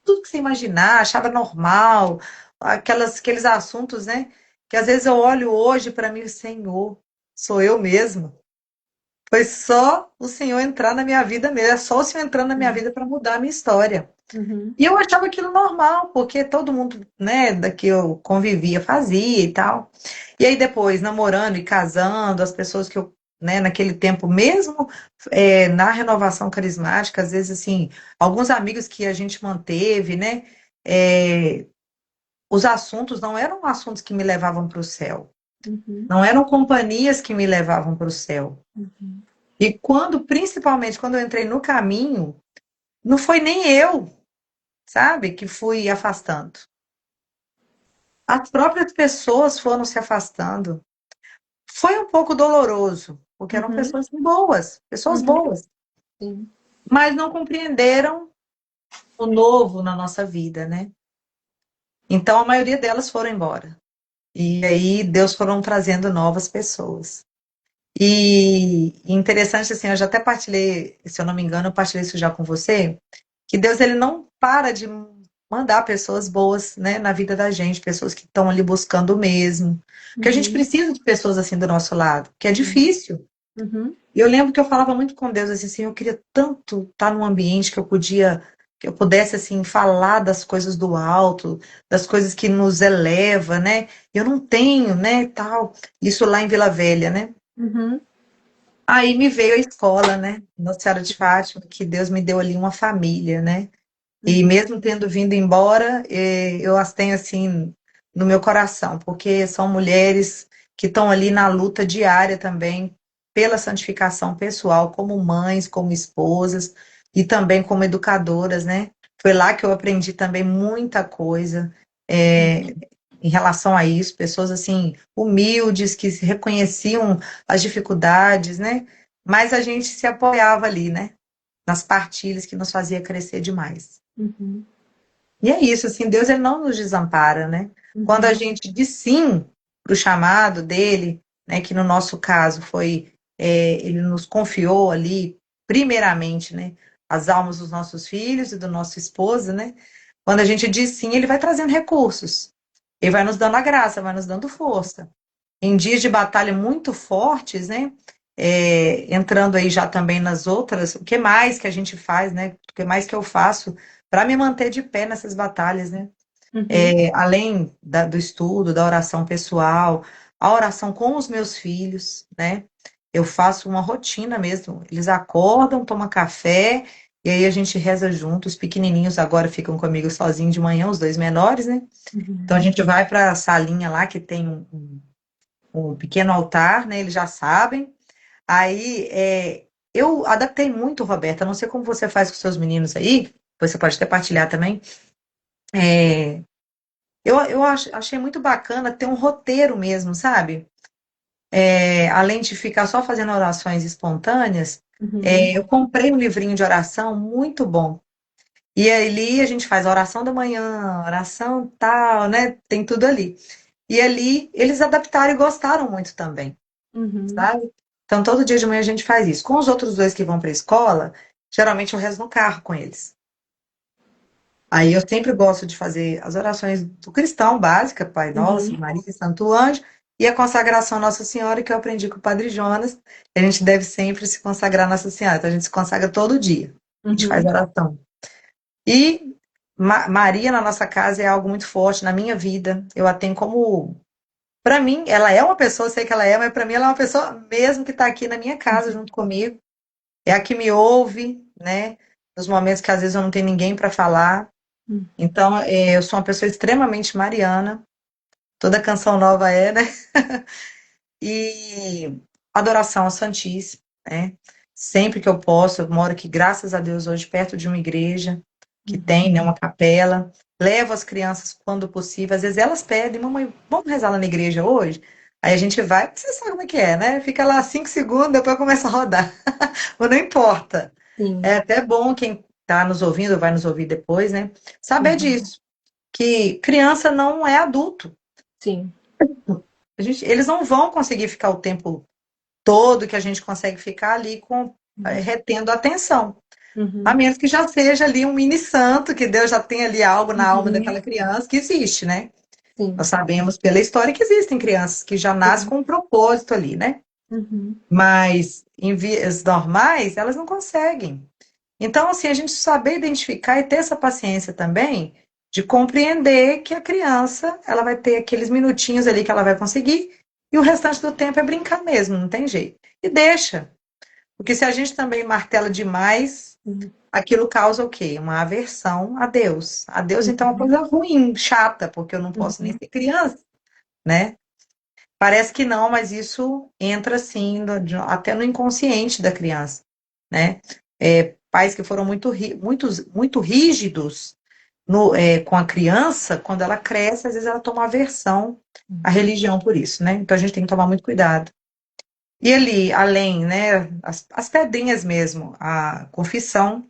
tudo que você imaginar, achava normal, aqueles assuntos, né? Que às vezes eu olho hoje para mim, Senhor, sou eu mesmo. Foi só o Senhor entrar na minha vida mesmo, é só o Senhor entrando na minha vida para mudar a minha história. Uhum, E eu achava aquilo normal, porque todo mundo, né, da que eu convivia fazia e tal. E aí depois, namorando e casando, as pessoas que eu, né, naquele tempo, mesmo na renovação carismática, às vezes, assim, alguns amigos que a gente manteve, né, é, os assuntos não eram assuntos que me levavam para o céu, uhum, não eram companhias que me levavam para o céu. uhum, E principalmente quando eu entrei no caminho, não foi nem eu, sabe, que fui afastando. As próprias pessoas foram se afastando. Foi um pouco doloroso, porque eram uhum, pessoas uhum, boas, sim. mas não compreenderam o novo na nossa vida, né? Então a maioria delas foram embora. E aí Deus foram trazendo novas pessoas. E interessante assim, eu já até partilhei, se eu não me engano, eu partilhei isso já com você, que Deus ele não para de mandar pessoas boas, né, na vida da gente, pessoas que estão ali buscando o mesmo. Porque a gente Uhum, precisa de pessoas assim do nosso lado, que é difícil. uhum, E eu lembro que eu falava muito com Deus assim, eu queria tanto estar num ambiente que eu pudesse assim falar das coisas do alto, das coisas que nos eleva, né? Eu não tenho, né, tal. Isso lá em Vila Velha, né? uhum, Aí me veio a escola, né? Nossa Senhora de Fátima, que Deus me deu ali uma família, né? E uhum, mesmo tendo vindo embora, eu as tenho assim no meu coração, porque são mulheres que estão ali na luta diária também pela santificação pessoal, como mães, como esposas e também como educadoras, né? Foi lá que eu aprendi também muita coisa é, em relação a isso, pessoas assim humildes que se reconheciam as dificuldades, né? Mas a gente se apoiava ali, né? Nas partilhas que nos fazia crescer demais. uhum, E é isso, assim, Deus ele não nos desampara, né? Quando a uhum, gente diz sim para o chamado dele, né, que no nosso caso foi, ele nos confiou ali, primeiramente, né, as almas dos nossos filhos e do nosso esposo, né? Quando a gente diz sim, ele vai trazendo recursos, ele vai nos dando a graça, vai nos dando força. Em dias de batalha muito fortes, né? Entrando aí já também nas outras, o que mais que a gente faz, né? O que mais que eu faço para me manter de pé nessas batalhas, né? Uhum. Além do estudo, da oração pessoal, a oração com os meus filhos, né? Eu faço uma rotina mesmo. Eles acordam, tomam café, e aí a gente reza junto. Os pequenininhos agora ficam comigo sozinhos de manhã, os dois menores, né? Então a Uhum. gente vai para a salinha lá que tem um pequeno altar, né? Eles já sabem. Aí eu adaptei muito, Roberta. Não sei como você faz com seus meninos aí, depois você pode até partilhar também. É, achei muito bacana ter um roteiro mesmo, sabe? Além de ficar só fazendo orações espontâneas, Uhum. eu comprei um livrinho de oração muito bom. E ali a gente faz a oração da manhã, oração tal, né? Tem tudo ali. E ali eles adaptaram e gostaram muito também, Uhum. sabe? Então todo dia de manhã a gente faz isso. Com os outros dois que vão para a escola, geralmente eu rezo no carro com eles. Aí eu sempre gosto de fazer as orações do cristão básica, Pai Nosso, Uhum. Maria e Santo Anjo, e a consagração à Nossa Senhora, que eu aprendi com o Padre Jonas. A gente deve sempre se consagrar à Nossa Senhora, então a gente se consagra todo dia. A gente faz Uhum. oração. E Maria na nossa casa é algo muito forte na minha vida. Eu a tenho como. Para mim, ela é uma pessoa, eu sei que ela é, mas para mim ela é uma pessoa mesmo que está aqui na minha casa junto comigo. É a que me ouve, né? Nos momentos que às vezes eu não tenho ninguém para falar. Uhum. Então, eu sou uma pessoa extremamente mariana, toda canção nova é, né? E adoração ao Santíssimo, né? Sempre que eu posso, eu moro aqui, graças a Deus, hoje perto de uma igreja que tem, né, uma capela. Levo as crianças quando possível. Às vezes elas pedem, mamãe, vamos rezar lá na igreja hoje? Aí a gente vai, você sabe como é que é, né? Fica lá 5 segundos, depois começa a rodar. Mas não importa. Sim. É até bom quem está nos ouvindo, vai nos ouvir depois, né? Saber Uhum. disso. Que criança não é adulto. Sim. Eles não vão conseguir ficar o tempo todo que a gente consegue ficar ali retendo a atenção. A Uhum. menos que já seja ali um mini santo, que Deus já tem ali algo na alma Uhum. daquela criança que existe, né? Sim. Nós sabemos pela história que existem crianças que já nascem Sim. com um propósito ali, né? Uhum. Mas em vias normais, elas não conseguem. Então, assim, a gente saber identificar e ter essa paciência também de compreender que a criança, ela vai ter aqueles minutinhos ali que ela vai conseguir e o restante do tempo é brincar mesmo, não tem jeito. E deixa, porque se a gente também martela demais, Uhum. aquilo causa o quê? Uma aversão a Deus. A Deus, então, é uma coisa ruim, chata, porque eu não posso nem Uhum. ser criança, né? Parece que não, mas isso entra assim, até no inconsciente da criança, né? Pais que foram muito rígidos com a criança, quando ela cresce, às vezes ela toma aversão à religião por isso, né? Então a gente tem que tomar muito cuidado. E ali, além, né, as pedrinhas mesmo, a confissão,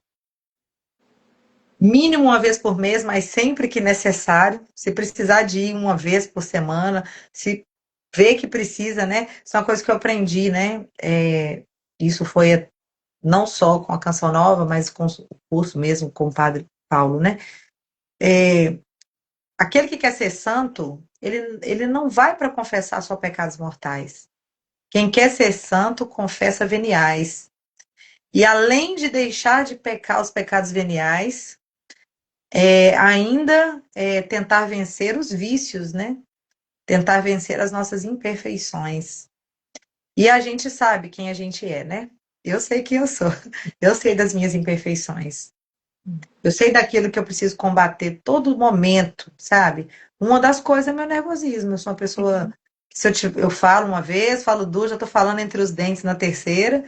mínimo uma vez por mês, mas sempre que necessário. Se precisar de ir uma vez por semana, se vê que precisa, né? Isso é uma coisa que eu aprendi, né? Isso foi não só com a Canção Nova, mas com o curso mesmo com o Padre Paulo, né? Aquele que quer ser santo, ele não vai para confessar só pecados mortais. Quem quer ser santo, confessa veniais. E além de deixar de pecar os pecados veniais, ainda tentar vencer os vícios, né? Tentar vencer as nossas imperfeições. E a gente sabe quem a gente é, né? Eu sei quem eu sou. Eu sei das minhas imperfeições. Eu sei daquilo que eu preciso combater todo momento, sabe? Uma das coisas é meu nervosismo. Eu sou uma pessoa que se eu falo uma vez, falo duas, já estou falando entre os dentes na terceira.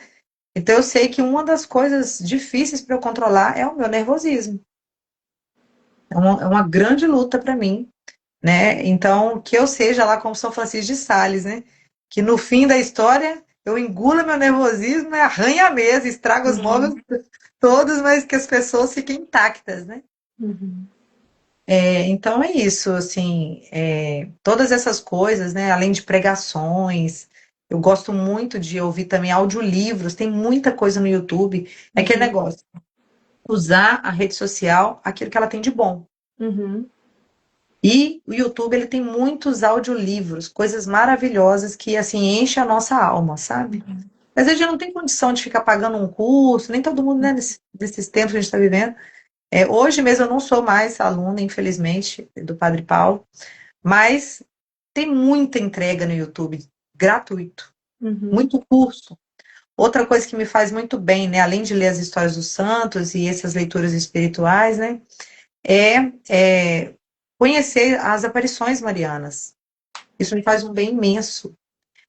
Então eu sei que uma das coisas difíceis para eu controlar é o meu nervosismo. É uma grande luta para mim, né? Então, que eu seja lá como São Francisco de Sales, né? Que no fim da história eu engula meu nervosismo, né? Arranha a mesa, estraga os móveis Uhum. todos, mas que as pessoas fiquem intactas, né? Uhum. Então é isso, assim, todas essas coisas, né? Além de pregações, eu gosto muito de ouvir também audiolivros, tem muita coisa no YouTube. É aquele Uhum. negócio, usar a rede social aquilo que ela tem de bom. Uhum. E o YouTube, ele tem muitos audiolivros, coisas maravilhosas que, assim, enchem a nossa alma, sabe? Mas a gente não tem condição de ficar pagando um curso, nem todo mundo, né, nesses tempos que a gente está vivendo. Hoje mesmo eu não sou mais aluna, infelizmente, do Padre Paulo, mas tem muita entrega no YouTube, gratuito, Uhum. muito curso. Outra coisa que me faz muito bem, né, além de ler as histórias dos santos e essas leituras espirituais, né, é conhecer as aparições marianas. Isso me faz um bem imenso.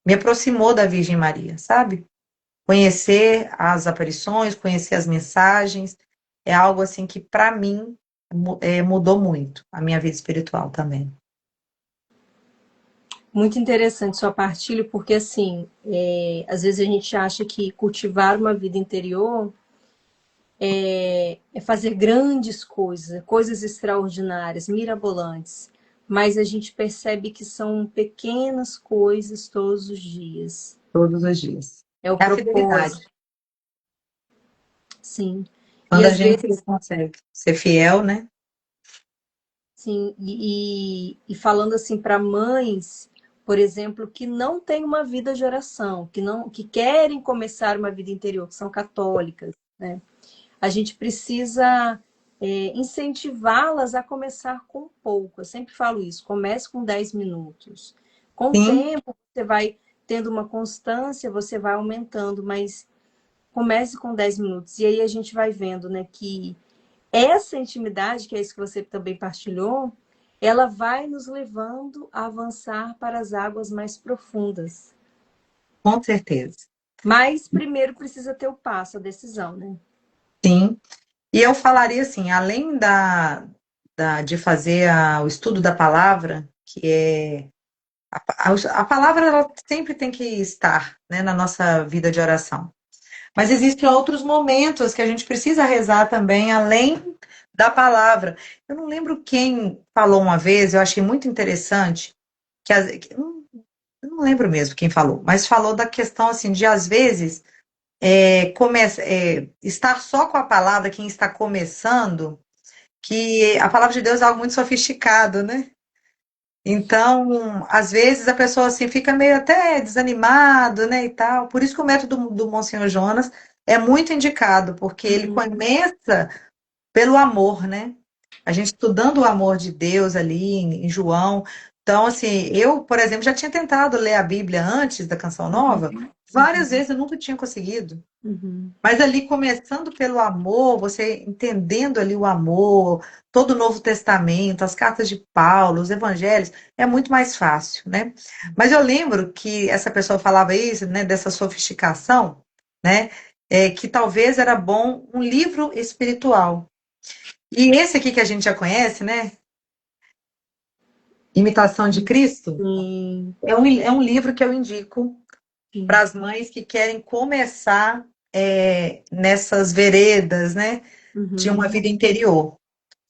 Me aproximou da Virgem Maria, sabe? Conhecer as aparições, conhecer as mensagens, é algo assim que, para mim, mudou muito a minha vida espiritual também. Muito interessante sua partilha, porque assim, às vezes a gente acha que cultivar uma vida interior é fazer grandes coisas, coisas extraordinárias, mirabolantes, mas a gente percebe que são pequenas coisas todos os dias. Todos os dias. É o É a fidelidade. propósito, sim. E Quando a às gente vezes, consegue ser fiel, né? sim, e falando assim para mães, por exemplo, que não têm uma vida de oração, que querem começar uma vida interior, que são católicas, né? A gente precisa incentivá-las a começar com pouco. Eu sempre falo isso, comece com 10 minutos. Com o Sim, tempo, você vai tendo uma constância, você vai aumentando, mas comece com 10 minutos. E aí a gente vai vendo, né, que essa intimidade, que é isso que você também partilhou, ela vai nos levando a avançar para as águas mais profundas. com certeza. Mas primeiro precisa ter o passo, a decisão, né? Sim. E eu falaria assim, além de fazer o estudo da palavra, que é a palavra ela sempre tem que estar, né, na nossa vida de oração. Mas existem outros momentos que a gente precisa rezar também, além da palavra. Eu não lembro quem falou uma vez, eu achei muito interessante, eu não lembro mesmo quem falou, mas falou da questão assim de às vezes estar só com a palavra, quem está começando, que a palavra de Deus é algo muito sofisticado, né? Então, às vezes a pessoa assim fica meio até desanimado, né, e tal. Por isso que o método do Monsenhor Jonas é muito indicado, porque ele Uhum, começa pelo amor, né? A gente estudando o amor de Deus ali em João. Então, assim, eu, por exemplo, já tinha tentado ler a Bíblia antes da Canção Nova, várias uhum, vezes eu nunca tinha conseguido. uhum. Mas ali, começando pelo amor, você entendendo ali o amor, todo o Novo Testamento, as cartas de Paulo, os evangelhos, é muito mais fácil, né? Mas eu lembro que essa pessoa falava isso, né, dessa sofisticação, né, que talvez era bom um livro espiritual. E esse aqui que a gente já conhece, né, Imitação de Cristo, Sim, é um livro que eu indico para sim, as mães que querem começar nessas veredas, né, de uhum, uma vida interior.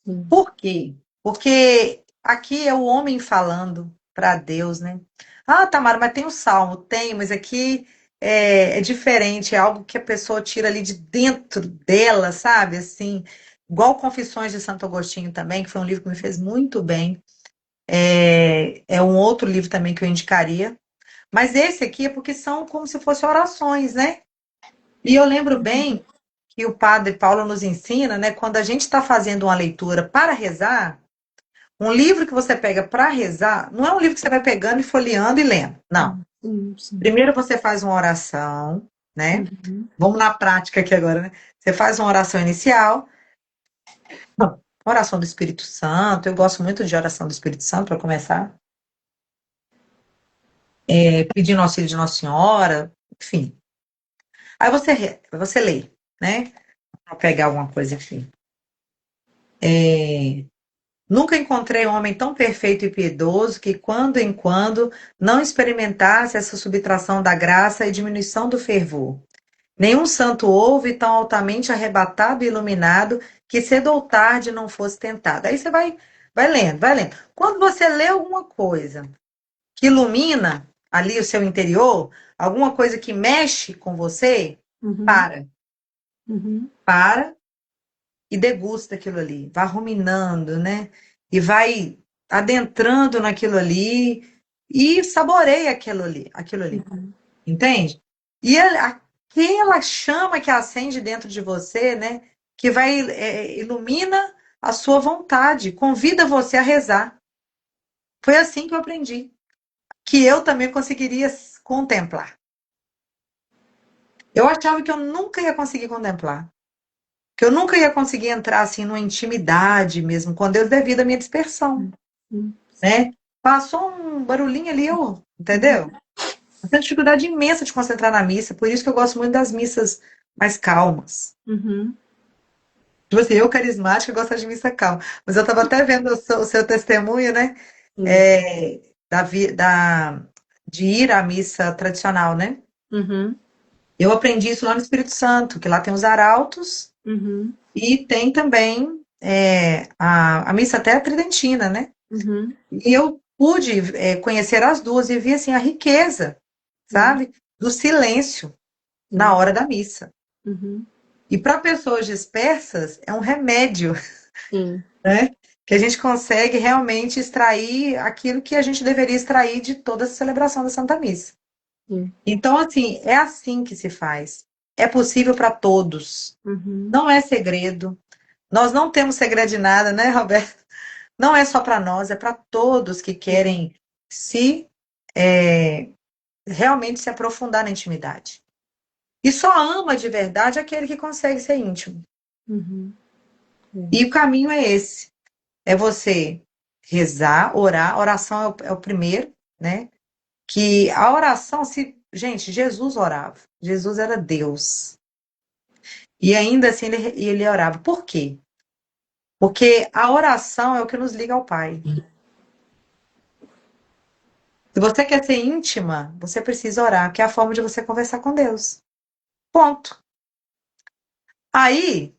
sim. Por quê? Porque aqui é o homem falando para Deus, né? Ah, Tamara, mas tem o salmo, tem, mas aqui é diferente, é algo que a pessoa tira ali de dentro dela, sabe? Assim, igual Confissões de Santo Agostinho também, que foi um livro que me fez muito bem. É um outro livro também que eu indicaria. Mas esse aqui é porque são como se fossem orações, né? E eu lembro bem que o Padre Paulo nos ensina, né? Quando a gente está fazendo uma leitura para rezar, um livro que você pega para rezar, não é um livro que você vai pegando e folheando e lendo. Não. Sim, sim. Primeiro você faz uma oração, né? Uhum. Vamos na prática aqui agora, né? Você faz uma oração inicial, oração do Espírito Santo. Eu gosto muito de oração do Espírito Santo para começar. Pedindo auxílio de Nossa Senhora, enfim. Aí você lê, né? Para pegar alguma coisa aqui. É, Nunca encontrei um homem tão perfeito e piedoso que, quando em quando, não experimentasse essa subtração da graça e diminuição do fervor. Nenhum santo houve tão altamente arrebatado e iluminado que cedo ou tarde não fosse tentado. Aí você vai lendo, vai lendo. Quando você lê alguma coisa que ilumina ali o seu interior, alguma coisa que mexe com você, Uhum. para, Uhum. para e degusta aquilo ali, vai ruminando, né? E vai adentrando naquilo ali e saboreia aquilo ali, Uhum. entende? E aquela chama que acende dentro de você, né? que vai ilumina a sua vontade, convida você a rezar. Foi assim que eu aprendi, que eu também conseguiria contemplar. Eu achava que eu nunca ia conseguir contemplar, que eu nunca ia conseguir entrar assim numa intimidade mesmo com Deus devido à minha dispersão, Sim. né? Passou um barulhinho ali, entendeu? Eu tenho dificuldade imensa de concentrar na missa, por isso que eu gosto muito das missas mais calmas. Uhum. Tipo assim, eu carismática gosto de missa calma. Mas eu estava até vendo o seu testemunho, né? Sim. É, de ir à missa tradicional, né? Uhum. Eu aprendi isso lá no Espírito Santo, que lá tem os arautos Uhum. e tem também a missa até tridentina, né? Uhum. E eu pude conhecer as duas e vi assim a riqueza, Sim. sabe? Do silêncio na Sim. hora da missa. Uhum. E para pessoas dispersas é um remédio, Sim. né? Que a gente consegue realmente extrair aquilo que a gente deveria extrair de toda a celebração da Santa Missa. Sim. Então, assim, é assim que se faz. É possível para todos. Uhum. Não é segredo. Nós não temos segredo de nada, né, Roberto? Não é só para nós, é para todos que querem se é, realmente se aprofundar na intimidade. E só ama de verdade aquele que consegue ser íntimo. Uhum. E o caminho é esse. É você rezar, orar. A oração é o primeiro, né? Que a oração, gente, Jesus orava. Jesus era Deus. E ainda assim ele orava. Por quê? Porque a oração é o que nos liga ao Pai. Se você quer ser íntima, você precisa orar, que é a forma de você conversar com Deus. Ponto. Aí,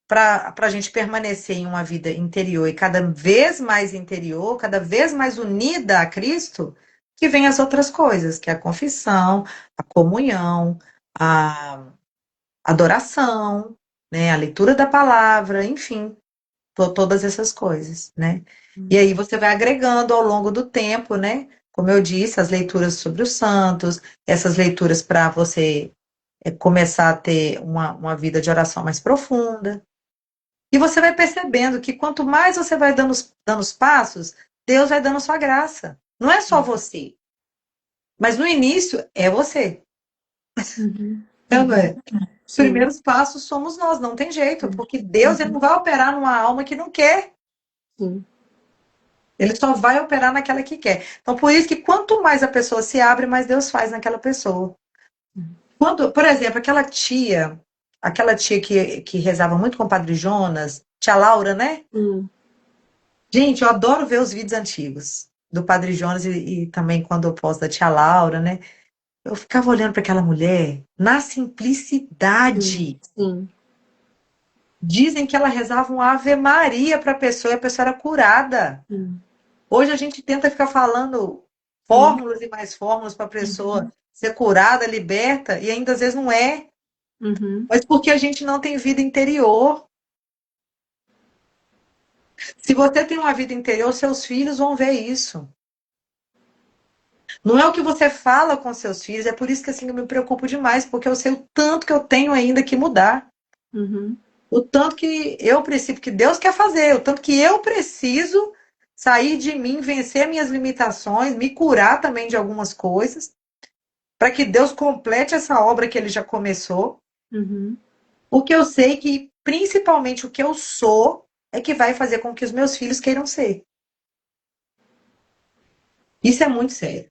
para a gente permanecer em uma vida interior e cada vez mais interior, cada vez mais unida a Cristo, que vem as outras coisas, que é a confissão, a comunhão, a adoração, né, a leitura da palavra, enfim, todas essas coisas, né? E aí você vai agregando ao longo do tempo, né? Como eu disse, as leituras sobre os santos, essas leituras para você começar a ter uma vida de oração mais profunda. E você vai percebendo que quanto mais você vai dando os passos, Deus vai dando sua graça. Não é só você, mas no início é você. Uhum. Então, os Sim. primeiros passos somos nós, não tem jeito, porque Deus ele não vai operar numa alma que não quer. Sim. Ele só vai operar naquela que quer. Então, por isso que quanto mais a pessoa se abre, mais Deus faz naquela pessoa. Quando, por exemplo, aquela tia que rezava muito com o Padre Jonas, tia Laura, né? Sim. Gente, eu adoro ver os vídeos antigos do Padre Jonas e também quando eu posto da tia Laura, né? Eu ficava olhando para aquela mulher na Sim. simplicidade. Sim. Dizem que ela rezava um Ave Maria para a pessoa e a pessoa era curada. Sim. Hoje a gente tenta ficar falando Sim. fórmulas e mais fórmulas para a pessoa ser curada, liberta, e ainda às vezes não é. Uhum. Mas porque a gente não tem vida interior. Se você tem uma vida interior, seus filhos vão ver isso. Não é o que você fala com seus filhos, é por isso que assim eu me preocupo demais, porque eu sei o tanto que eu tenho ainda que mudar. Uhum. O tanto que eu preciso, que Deus quer fazer, o tanto que eu preciso sair de mim, vencer minhas limitações, me curar também de algumas coisas, para que Deus complete essa obra que ele já começou, Uhum. porque eu sei que principalmente o que eu sou é que vai fazer com que os meus filhos queiram ser. Isso é muito sério.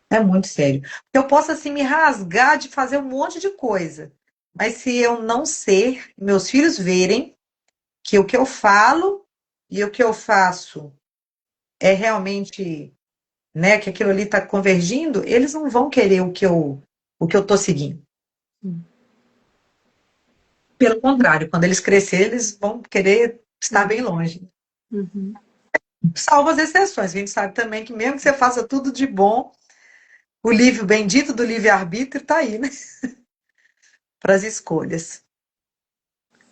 É muito sério. Eu posso assim me rasgar de fazer um monte de coisa, mas se eu não ser, meus filhos verem que o que eu falo e o que eu faço é realmente, né, que aquilo ali está convergindo, eles não vão querer o que eu estou seguindo. Sim. Pelo contrário, quando eles crescerem, eles vão querer estar bem longe. Uhum. Salvo as exceções, a gente sabe também que mesmo que você faça tudo de bom, o livre, bendito do livre-arbítrio está aí, né, para as escolhas.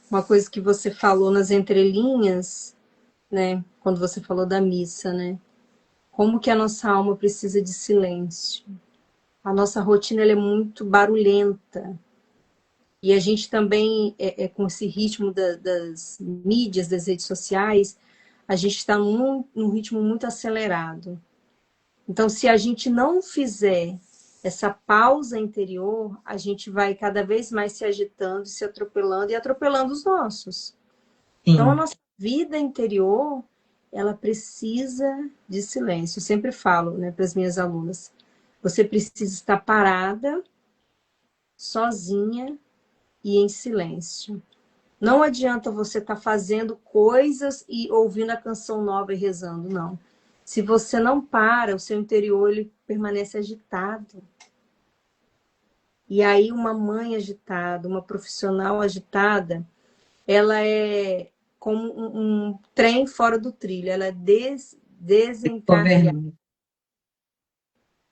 Uma coisa que você falou nas entrelinhas, né? Quando você falou da missa, né? Como que a nossa alma precisa de silêncio. A nossa rotina ela é muito barulhenta. E a gente também, com esse ritmo das mídias, das redes sociais, a gente está num ritmo muito acelerado. Então, se a gente não fizer essa pausa interior, a gente vai cada vez mais se agitando, se atropelando e atropelando os nossos. Então, a Sim, nossa vida interior, ela precisa de silêncio. Eu sempre falo, né, para as minhas alunas, você precisa estar parada, sozinha e em silêncio. Não adianta você estar fazendo coisas e ouvindo a canção nova e rezando, não. Se você não para, o seu interior ele permanece agitado. E aí uma mãe agitada, uma profissional agitada, ela é como um trem fora do trilho, ela é desencarrilhada. governo.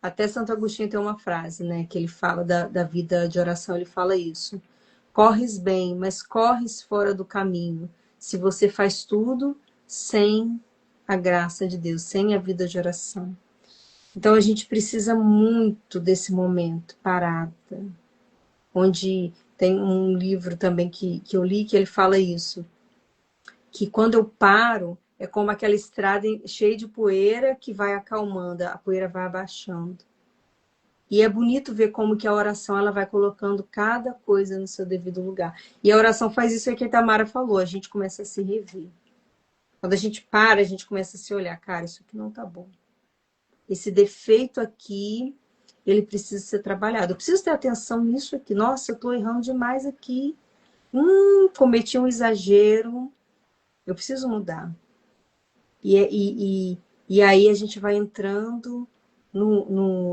Até Santo Agostinho tem uma frase, né, que ele fala da vida de oração, ele fala isso. Corres bem, mas corres fora do caminho. Se você faz tudo sem a graça de Deus, sem a vida de oração. Então a gente precisa muito desse momento parada, onde tem um livro também que eu li que ele fala isso, que quando eu paro é como aquela estrada cheia de poeira que vai acalmando, a poeira vai abaixando. E é bonito ver como que a oração ela vai colocando cada coisa no seu devido lugar. E a oração faz isso que a Tamara falou, a gente começa a se rever. Quando a gente para, a gente começa a se olhar, cara, isso aqui não tá bom. Esse defeito aqui, ele precisa ser trabalhado. Eu preciso ter atenção nisso aqui. Nossa, eu tô errando demais aqui. Cometi um exagero. Eu preciso mudar. E aí a gente vai entrando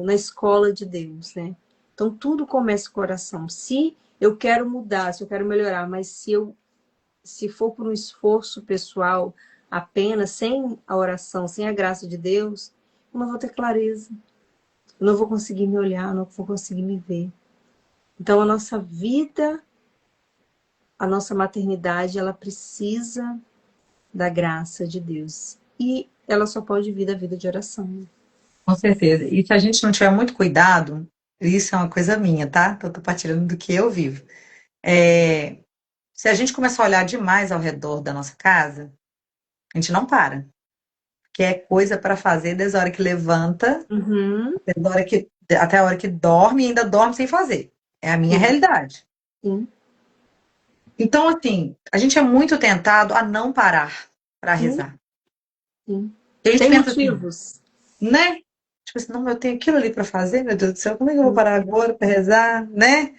na escola de Deus, né? Então tudo começa com o coração. Se eu quero mudar, se eu quero melhorar, mas se for por um esforço pessoal apenas, sem a oração, sem a graça de Deus, eu não vou ter clareza. Eu não vou conseguir me olhar, não vou conseguir me ver. Então a nossa vida, a nossa maternidade, ela precisa da graça de Deus. E ela só pode vir da vida de oração. Com certeza. E se a gente não tiver muito cuidado, isso é uma coisa minha, tá? Então, eu tô partilhando do que eu vivo. É, se a gente começar a olhar demais ao redor da nossa casa, a gente não para. Que é coisa para fazer desde a hora que levanta, Uhum, até a hora que dorme e ainda dorme sem fazer. É a minha sim, realidade. sim, Então, assim, a gente é muito tentado a não parar para sim, rezar. sim. E a gente Tem pensa assim, motivos. né? Tipo assim, não, eu tenho aquilo ali para fazer, meu Deus do céu, como é que eu vou Sim. parar agora para rezar, né?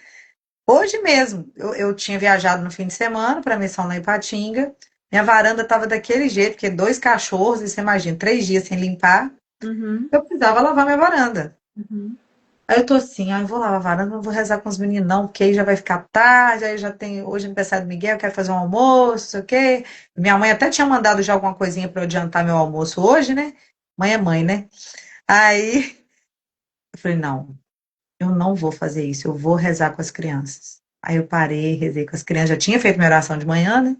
Hoje mesmo, eu tinha viajado no fim de semana para a missão na Ipatinga. Minha varanda estava daquele jeito, porque dois cachorros, e você imagina, 3 dias sem limpar, Uhum, eu precisava lavar minha varanda. uhum, Aí eu tô assim, eu vou lavar a varanda, não vou rezar com os meninos, não, porque aí já vai ficar tarde, aí já tem hoje aniversário do Miguel, eu quero fazer um almoço, não sei o quê. Minha mãe até tinha mandado já alguma coisinha para eu adiantar meu almoço hoje, né? Mãe é mãe, né? Aí eu falei, não, eu não vou fazer isso, eu vou rezar com as crianças. Aí eu parei, rezei com as crianças, já tinha feito minha oração de manhã, né?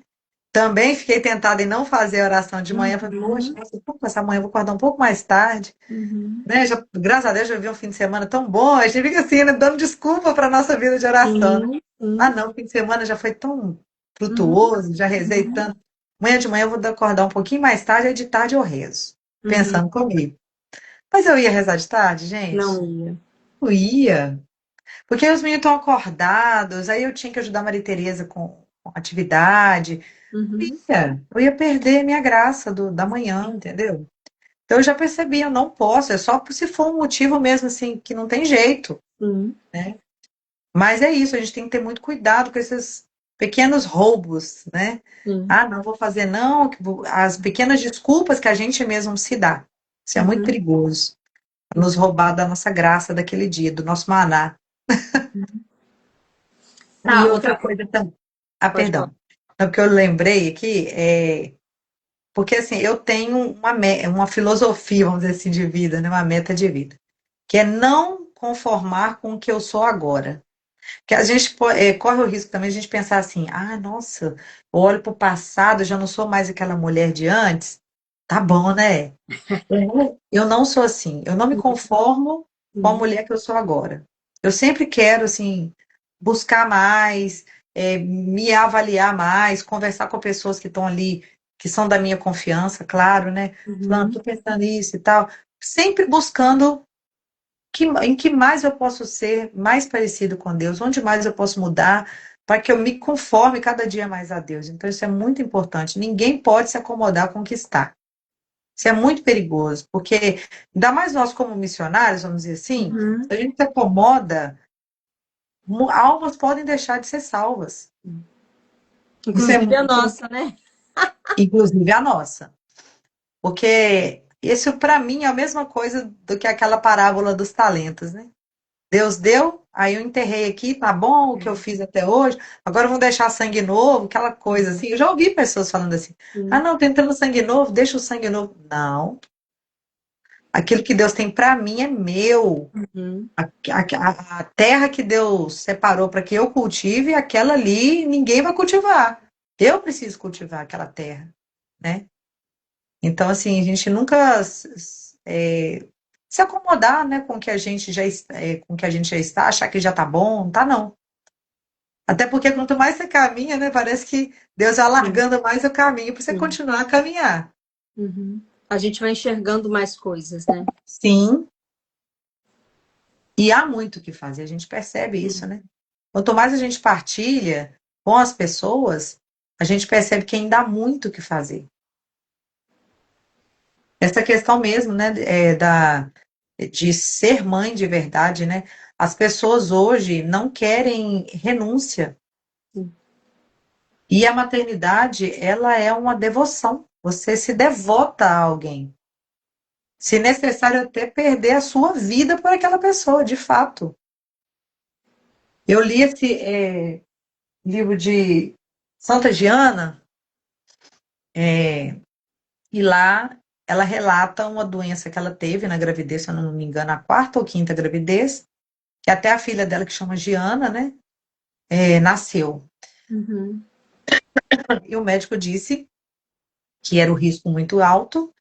Também fiquei tentada em não fazer a oração de manhã, falei, poxa, uhum, nossa, eu vou passar amanhã, eu vou acordar um pouco mais tarde. uhum. Né? Já, graças a Deus, já vi um fim de semana tão bom. A gente fica assim, né, dando desculpa para nossa vida de oração, né? Sim, Ah, sim. não, o fim de semana já foi tão Uhum, frutuoso, já rezei uhum, tanto. Amanhã de manhã eu vou acordar um pouquinho mais tarde, aí de tarde eu rezo, uhum. pensando comigo. Mas eu ia rezar de tarde, gente? Não ia. Eu ia. Porque aí os meninos estão acordados, aí eu tinha que ajudar a Maria Tereza com atividade. Uhum, Eu ia perder minha graça da manhã, entendeu? Então eu já percebi, eu não posso, é só se for um motivo mesmo assim, que não tem jeito, sim, né? Mas é isso, a gente tem que ter muito cuidado com esses pequenos roubos, né? sim. Ah, não vou fazer não, as pequenas desculpas que a gente mesmo se dá. Isso é muito Uhum, perigoso, nos sim. roubar da nossa graça daquele dia, do nosso maná. E Ah, outra outra coisa, coisa também. Ah, pode falar. perdão. O que eu lembrei aqui porque assim, eu tenho uma filosofia, vamos dizer assim, de vida, né? Uma meta de vida, que é não conformar com o que eu sou agora. Que a gente corre o risco também de a gente pensar assim, ah, nossa, eu olho para o passado, já não sou mais aquela mulher de antes. Tá bom, né? Eu não sou assim, eu não me conformo com a Sim, mulher que eu sou agora. Eu sempre quero, assim, buscar mais, me avaliar mais, conversar com pessoas que estão ali, que são da minha confiança, claro, né? Falando, Uhum. tô pensando nisso e tal. Sempre buscando em que mais eu posso ser mais parecido com Deus, onde mais eu posso mudar, para que eu me conforme cada dia mais a Deus. Então, isso é muito importante. Ninguém pode se acomodar com o que está. Isso é muito perigoso, porque, ainda mais nós como missionários, vamos dizer assim, Uhum. se a gente se acomoda, almas podem deixar de ser salvas. Isso é Inclusive a muito, nossa, né? inclusive a nossa. Porque isso, para mim, é a mesma coisa do que aquela parábola dos talentos, né? Deus deu, aí eu enterrei aqui, tá bom o que eu fiz até hoje, agora vamos deixar sangue novo, aquela coisa assim. Eu já ouvi pessoas falando assim: ah, Sim. não, tentando sangue novo, deixa o sangue novo. Não, aquilo que Deus tem para mim é meu. Uhum. A terra que Deus separou para que eu cultive, aquela ali ninguém vai cultivar. Eu preciso cultivar aquela terra, né? Então, assim, a gente nunca se acomodar, né, com o que a gente com o que a gente já está, achar que já tá bom, não tá não. Até porque quanto mais você caminha, né, parece que Deus vai Sim. alargando mais o caminho para você Sim. continuar a caminhar. Uhum. A gente vai enxergando mais coisas, né? Sim, e há muito o que fazer, a gente percebe isso, né? Quanto mais a gente partilha com as pessoas, a gente percebe que ainda há muito o que fazer. Essa questão mesmo, né, de ser mãe de verdade, né? As pessoas hoje não querem renúncia. Sim. E a maternidade, ela é uma devoção. Você se devota a alguém. Se necessário, até perder a sua vida por aquela pessoa, de fato. Eu li esse livro de Santa Giana, e lá ela relata uma doença que ela teve na gravidez, se eu não me engano, a quarta ou quinta gravidez, que até a filha dela, que chama Giana, né, nasceu. Uhum. E o médico disse que era o risco muito alto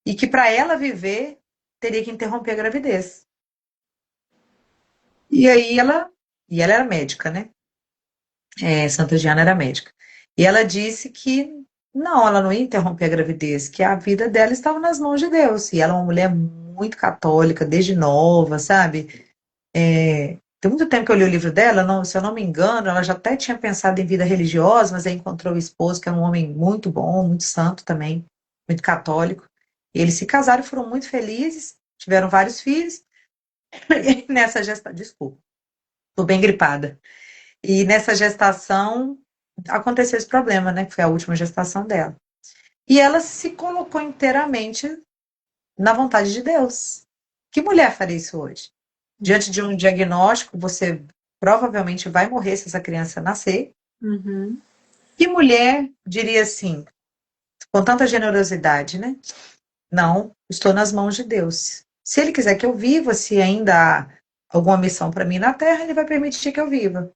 e que para ela viver teria que interromper a gravidez. E ela era médica, né? Santa Giana era médica. E ela disse que não, ela não ia interromper a gravidez, que a vida dela estava nas mãos de Deus. E ela é uma mulher muito católica, desde nova, sabe? Tem muito tempo que eu li o livro dela, se eu não me engano, ela já até tinha pensado em vida religiosa, mas aí encontrou o esposo, que é um homem muito bom, muito santo também, muito católico. E eles se casaram, foram muito felizes, tiveram vários filhos. E nessa gestação, desculpa, estou bem gripada. E nessa gestação aconteceu esse problema, né? Que foi a última gestação dela. E ela se colocou inteiramente na vontade de Deus. Que mulher faria isso hoje? Diante de um diagnóstico, você provavelmente vai morrer se essa criança nascer. Uhum. Que mulher diria assim, com tanta generosidade, né? Não, estou nas mãos de Deus. Se Ele quiser que eu viva, se ainda há alguma missão para mim na Terra, Ele vai permitir que eu viva.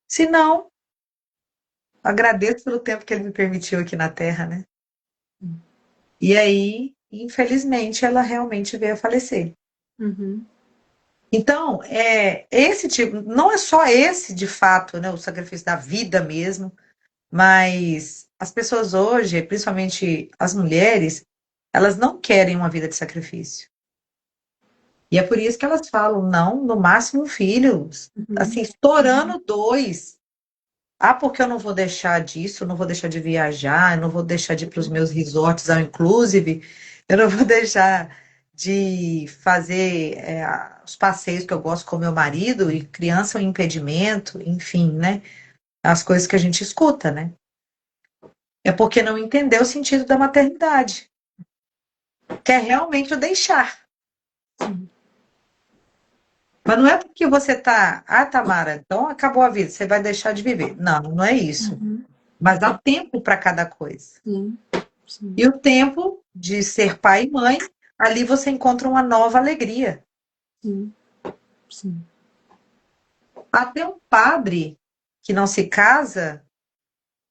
Se não, agradeço pelo tempo que Ele me permitiu aqui na Terra, né? E aí, infelizmente, ela realmente veio a falecer. Uhum. Então, esse tipo, não é só esse de fato, né, o sacrifício da vida mesmo, mas as pessoas hoje, principalmente as mulheres, elas não querem uma vida de sacrifício. E é por isso que elas falam, não, no máximo um filho, Uhum. assim, estourando dois. Ah, porque eu não vou deixar disso, eu não vou deixar de viajar, eu não vou deixar de ir para os meus resorts ao inclusive, eu não vou deixar de fazer os passeios que eu gosto com meu marido, e criança é um impedimento, enfim, né? As coisas que a gente escuta, né? É porque não entendeu o sentido da maternidade, que é realmente o deixar. Sim. Mas não é porque você tá, ah, Tamara, então acabou a vida, você vai deixar de viver. Não, não é isso. Uhum. Mas há tempo para cada coisa. Sim. Sim. E o tempo de ser pai e mãe, ali você encontra uma nova alegria. Sim. Sim. Até um padre que não se casa,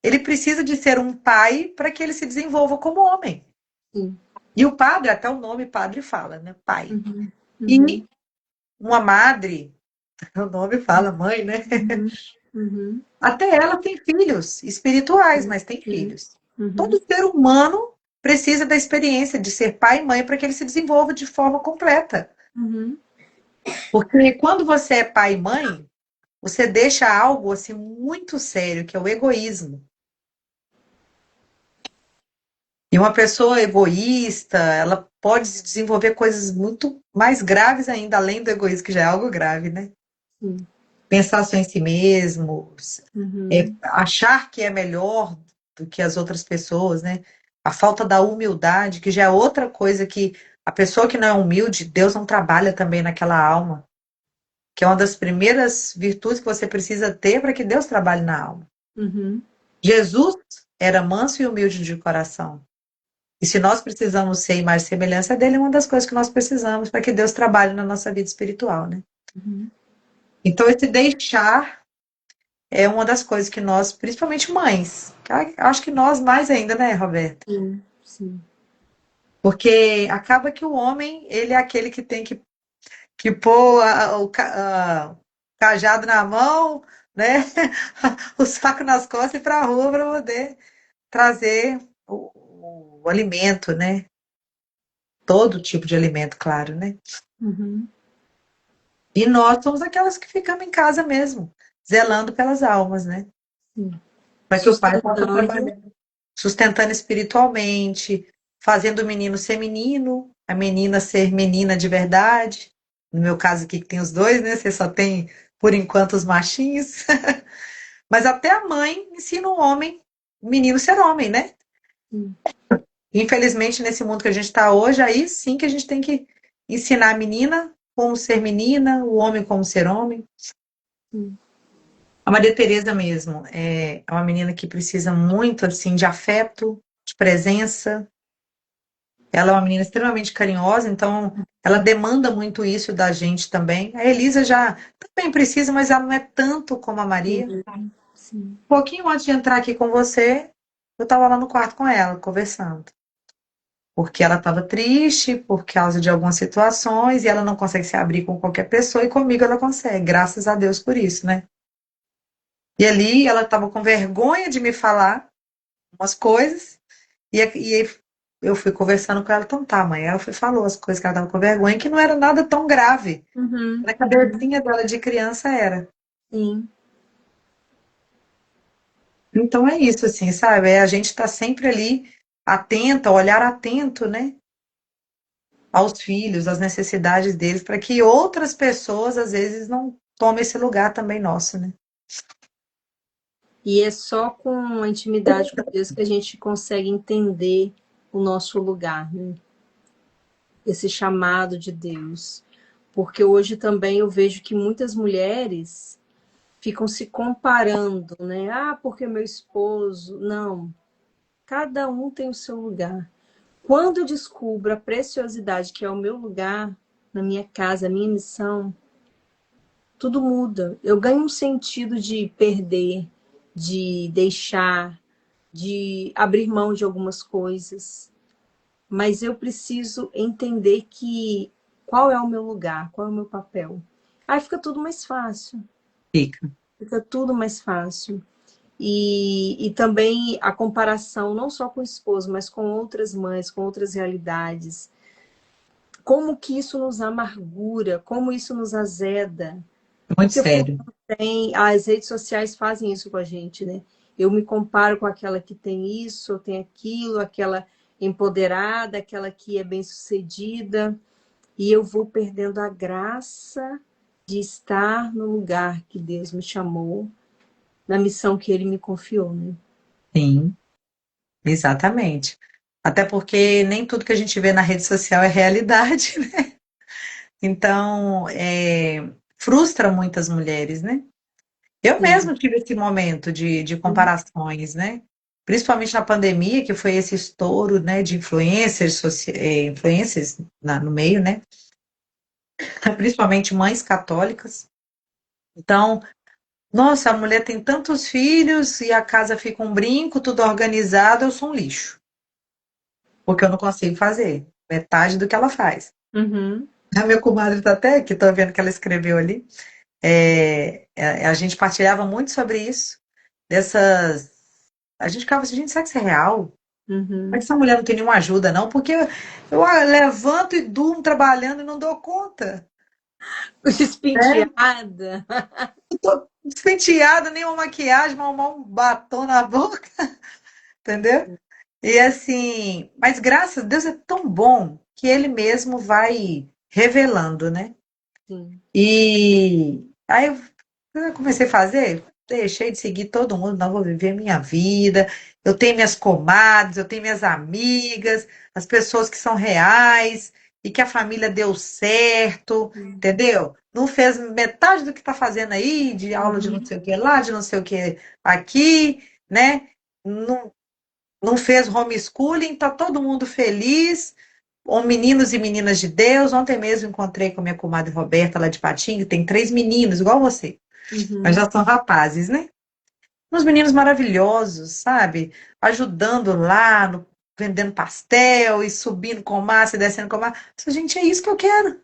ele precisa de ser um pai para que ele se desenvolva como homem. Sim. E o padre, até o nome padre fala, né? Pai. Uhum. E Uhum. uma madre. O nome fala mãe, né? Uhum. Uhum. Até ela tem filhos espirituais, mas tem Sim. filhos. Uhum. Todo ser humano precisa da experiência de ser pai e mãe para que ele se desenvolva de forma completa. Uhum. Porque quando você é pai e mãe, você deixa algo assim muito sério, que é o egoísmo. E uma pessoa egoísta, ela pode desenvolver coisas muito mais graves ainda, além do egoísmo, que já é algo grave, né? Sim. Pensar só em si mesmo, Uhum. achar que é melhor do que as outras pessoas, né? A falta da humildade, que já é outra coisa que a pessoa que não é humilde, Deus não trabalha também naquela alma, que é uma das primeiras virtudes que você precisa ter para que Deus trabalhe na alma. Uhum. Jesus era manso e humilde de coração. E se nós precisamos ser imagem e semelhança dele, é uma das coisas que nós precisamos para que Deus trabalhe na nossa vida espiritual, né? Uhum. Então, esse deixar é uma das coisas que nós, principalmente mães, acho que nós mais ainda, né, Roberta? Sim. Sim. Porque acaba que o homem, ele é aquele que tem que pôr o cajado na mão, né? O saco nas costas e ir para a rua para poder trazer o alimento, né? Todo tipo de alimento, claro, né? Uhum. E nós somos aquelas que ficamos em casa mesmo, zelando pelas almas, né? Sim. Para que o pai possa Sustentando. trabalhar, sustentando espiritualmente, fazendo o menino ser menino, a menina ser menina de verdade. No meu caso aqui, que tem os dois, né? Você só tem, por enquanto, os machinhos. Mas até a mãe ensina o homem, o menino ser homem, né? Sim. Infelizmente, nesse mundo que a gente está hoje, aí sim que a gente tem que ensinar a menina como ser menina, o homem como ser homem. Sim. A Maria Tereza mesmo é uma menina que precisa muito assim de afeto, de presença. Ela é uma menina extremamente carinhosa, então ela demanda muito isso da gente também. A Elisa já também precisa, mas ela não é tanto como a Maria. Sim. Sim. Um pouquinho antes de entrar aqui com você, eu estava lá no quarto com ela, conversando. Porque ela estava triste por causa de algumas situações e ela não consegue se abrir com qualquer pessoa e comigo ela consegue, graças a Deus por isso, né? E ali ela estava com vergonha de me falar umas coisas e eu fui conversando com ela, então tá, mãe. Ela foi, falou as coisas que ela estava com vergonha, que não era nada tão grave. Uhum. Na Uhum. cabecinha dela de criança era. Sim. Então é isso, assim, sabe? É a gente tá sempre ali atenta, olhar atento, né? Aos filhos, às necessidades deles, para que outras pessoas, às vezes, não tomem esse lugar também nosso, né? E é só com a intimidade com Deus que a gente consegue entender o nosso lugar, né? Esse chamado de Deus. Porque hoje também eu vejo que muitas mulheres ficam se comparando, né? Ah, porque meu esposo. Não. Cada um tem o seu lugar. Quando eu descubro a preciosidade que é o meu lugar, na minha casa, a minha missão, tudo muda. Eu ganho um sentido de perder, de deixar, de abrir mão de algumas coisas. Mas eu preciso entender que qual é o meu lugar, qual é o meu papel. Aí fica tudo mais fácil. Fica. Fica tudo mais fácil. E também a comparação, não só com o esposo, mas com outras mães, com outras realidades. Como que isso nos amargura, como isso nos azeda. Muito Porque sério. as redes sociais fazem isso com a gente, né? Eu me comparo com aquela que tem isso, ou tem aquilo, aquela empoderada, aquela que é bem-sucedida, e eu vou perdendo a graça de estar no lugar que Deus me chamou, na missão que Ele me confiou, né? Sim, exatamente. Até porque nem tudo que a gente vê na rede social é realidade, né? Então, frustra muitas mulheres, né? Eu Sim. mesma tive esse momento de comparações, né? Principalmente na pandemia, que foi esse estouro, né, de influencers, influencers no meio, né? Principalmente mães católicas. Então, nossa, a mulher tem tantos filhos e a casa fica um brinco, tudo organizado, eu sou um lixo, porque eu não consigo fazer metade do que ela faz. Uhum. A minha comadre está até aqui, estou vendo que ela escreveu ali. A gente partilhava muito sobre isso, dessas. A gente ficava assim, gente, será que isso é real? Será que Uhum. essa mulher não tem nenhuma ajuda, não? Porque eu levanto e durmo trabalhando e não dou conta. Né? Despenteada. Tô despenteada, nem uma maquiagem, mal um batom na boca, entendeu? E assim, mas graças a Deus é tão bom que ele mesmo vai revelando, né? Sim. E aí eu comecei a fazer, deixei de seguir todo mundo, não vou viver minha vida. Eu tenho minhas comadres, eu tenho minhas amigas, as pessoas que são reais e que a família deu certo, entendeu? Não fez metade do que está fazendo aí, de aula de não Uhum. sei o que lá, de não sei o que aqui, né? Não, não fez homeschooling, tá todo mundo feliz. Meninos e meninas de Deus. Ontem mesmo encontrei com a minha comadre Roberta lá de Patinga, tem 3 meninos, igual você, mas Uhum. já são rapazes, né? Uns meninos maravilhosos, sabe? Ajudando lá, vendendo pastel e subindo com massa e descendo com massa. Gente, é isso que eu quero.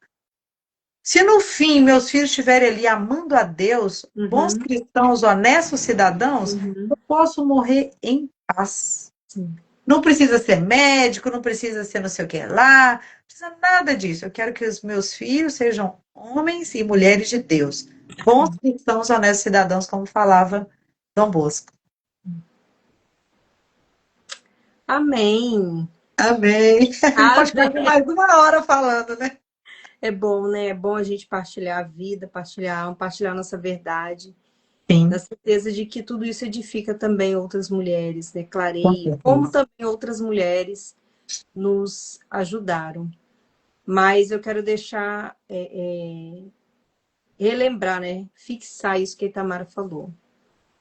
Se no fim meus filhos estiverem ali amando a Deus, bons Uhum. cristãos, honestos cidadãos, eu Uhum. posso morrer em paz. Sim. Não precisa ser médico, não precisa ser não sei o que lá, não precisa nada disso. Eu quero que os meus filhos sejam homens e mulheres de Deus, bons cristãos, honestos cidadãos, como falava Dom Bosco. Amém. Amém. Pode ficar aqui Amém. mais 1 hora falando, né? É bom, né? É bom a gente partilhar a vida, partilhar a alma, partilhar a nossa verdade, na Sim, certeza de que tudo isso edifica também outras mulheres, né? com Clareia, como certeza. também outras mulheres nos ajudaram. Mas eu quero deixar, relembrar, né? Fixar isso que a Itamara falou.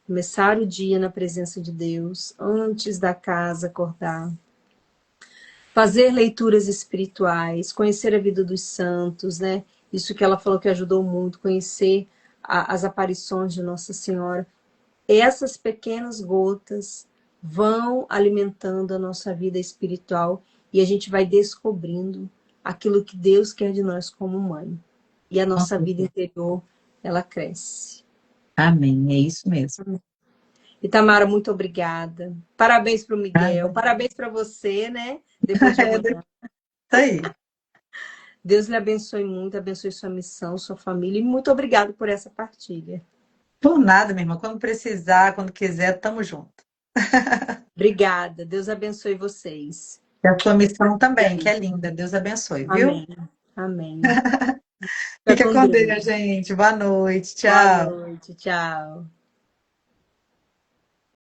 Começar o dia na presença de Deus, antes da casa acordar. Fazer leituras espirituais, conhecer a vida dos santos, né? Isso que ela falou que ajudou muito, conhecer as aparições de Nossa Senhora. Essas pequenas gotas vão alimentando a nossa vida espiritual e a gente vai descobrindo aquilo que Deus quer de nós como mãe. E a Com nossa vida certeza. interior, ela cresce. Amém, é isso mesmo. Itamara, muito obrigada. Parabéns para o Miguel, Ah, parabéns para você, né? Depois de é isso amanhã. aí. Deus lhe abençoe muito, abençoe sua missão, sua família e muito obrigado por essa partilha. Por nada, minha irmã. Quando precisar, quando quiser, tamo junto. Obrigada. Deus abençoe vocês. E a sua missão também, que é linda. Deus abençoe, viu? Amém. Amém. Fica Fica com com Deus. Deus, gente. Boa noite. Boa Tchau. noite. Tchau.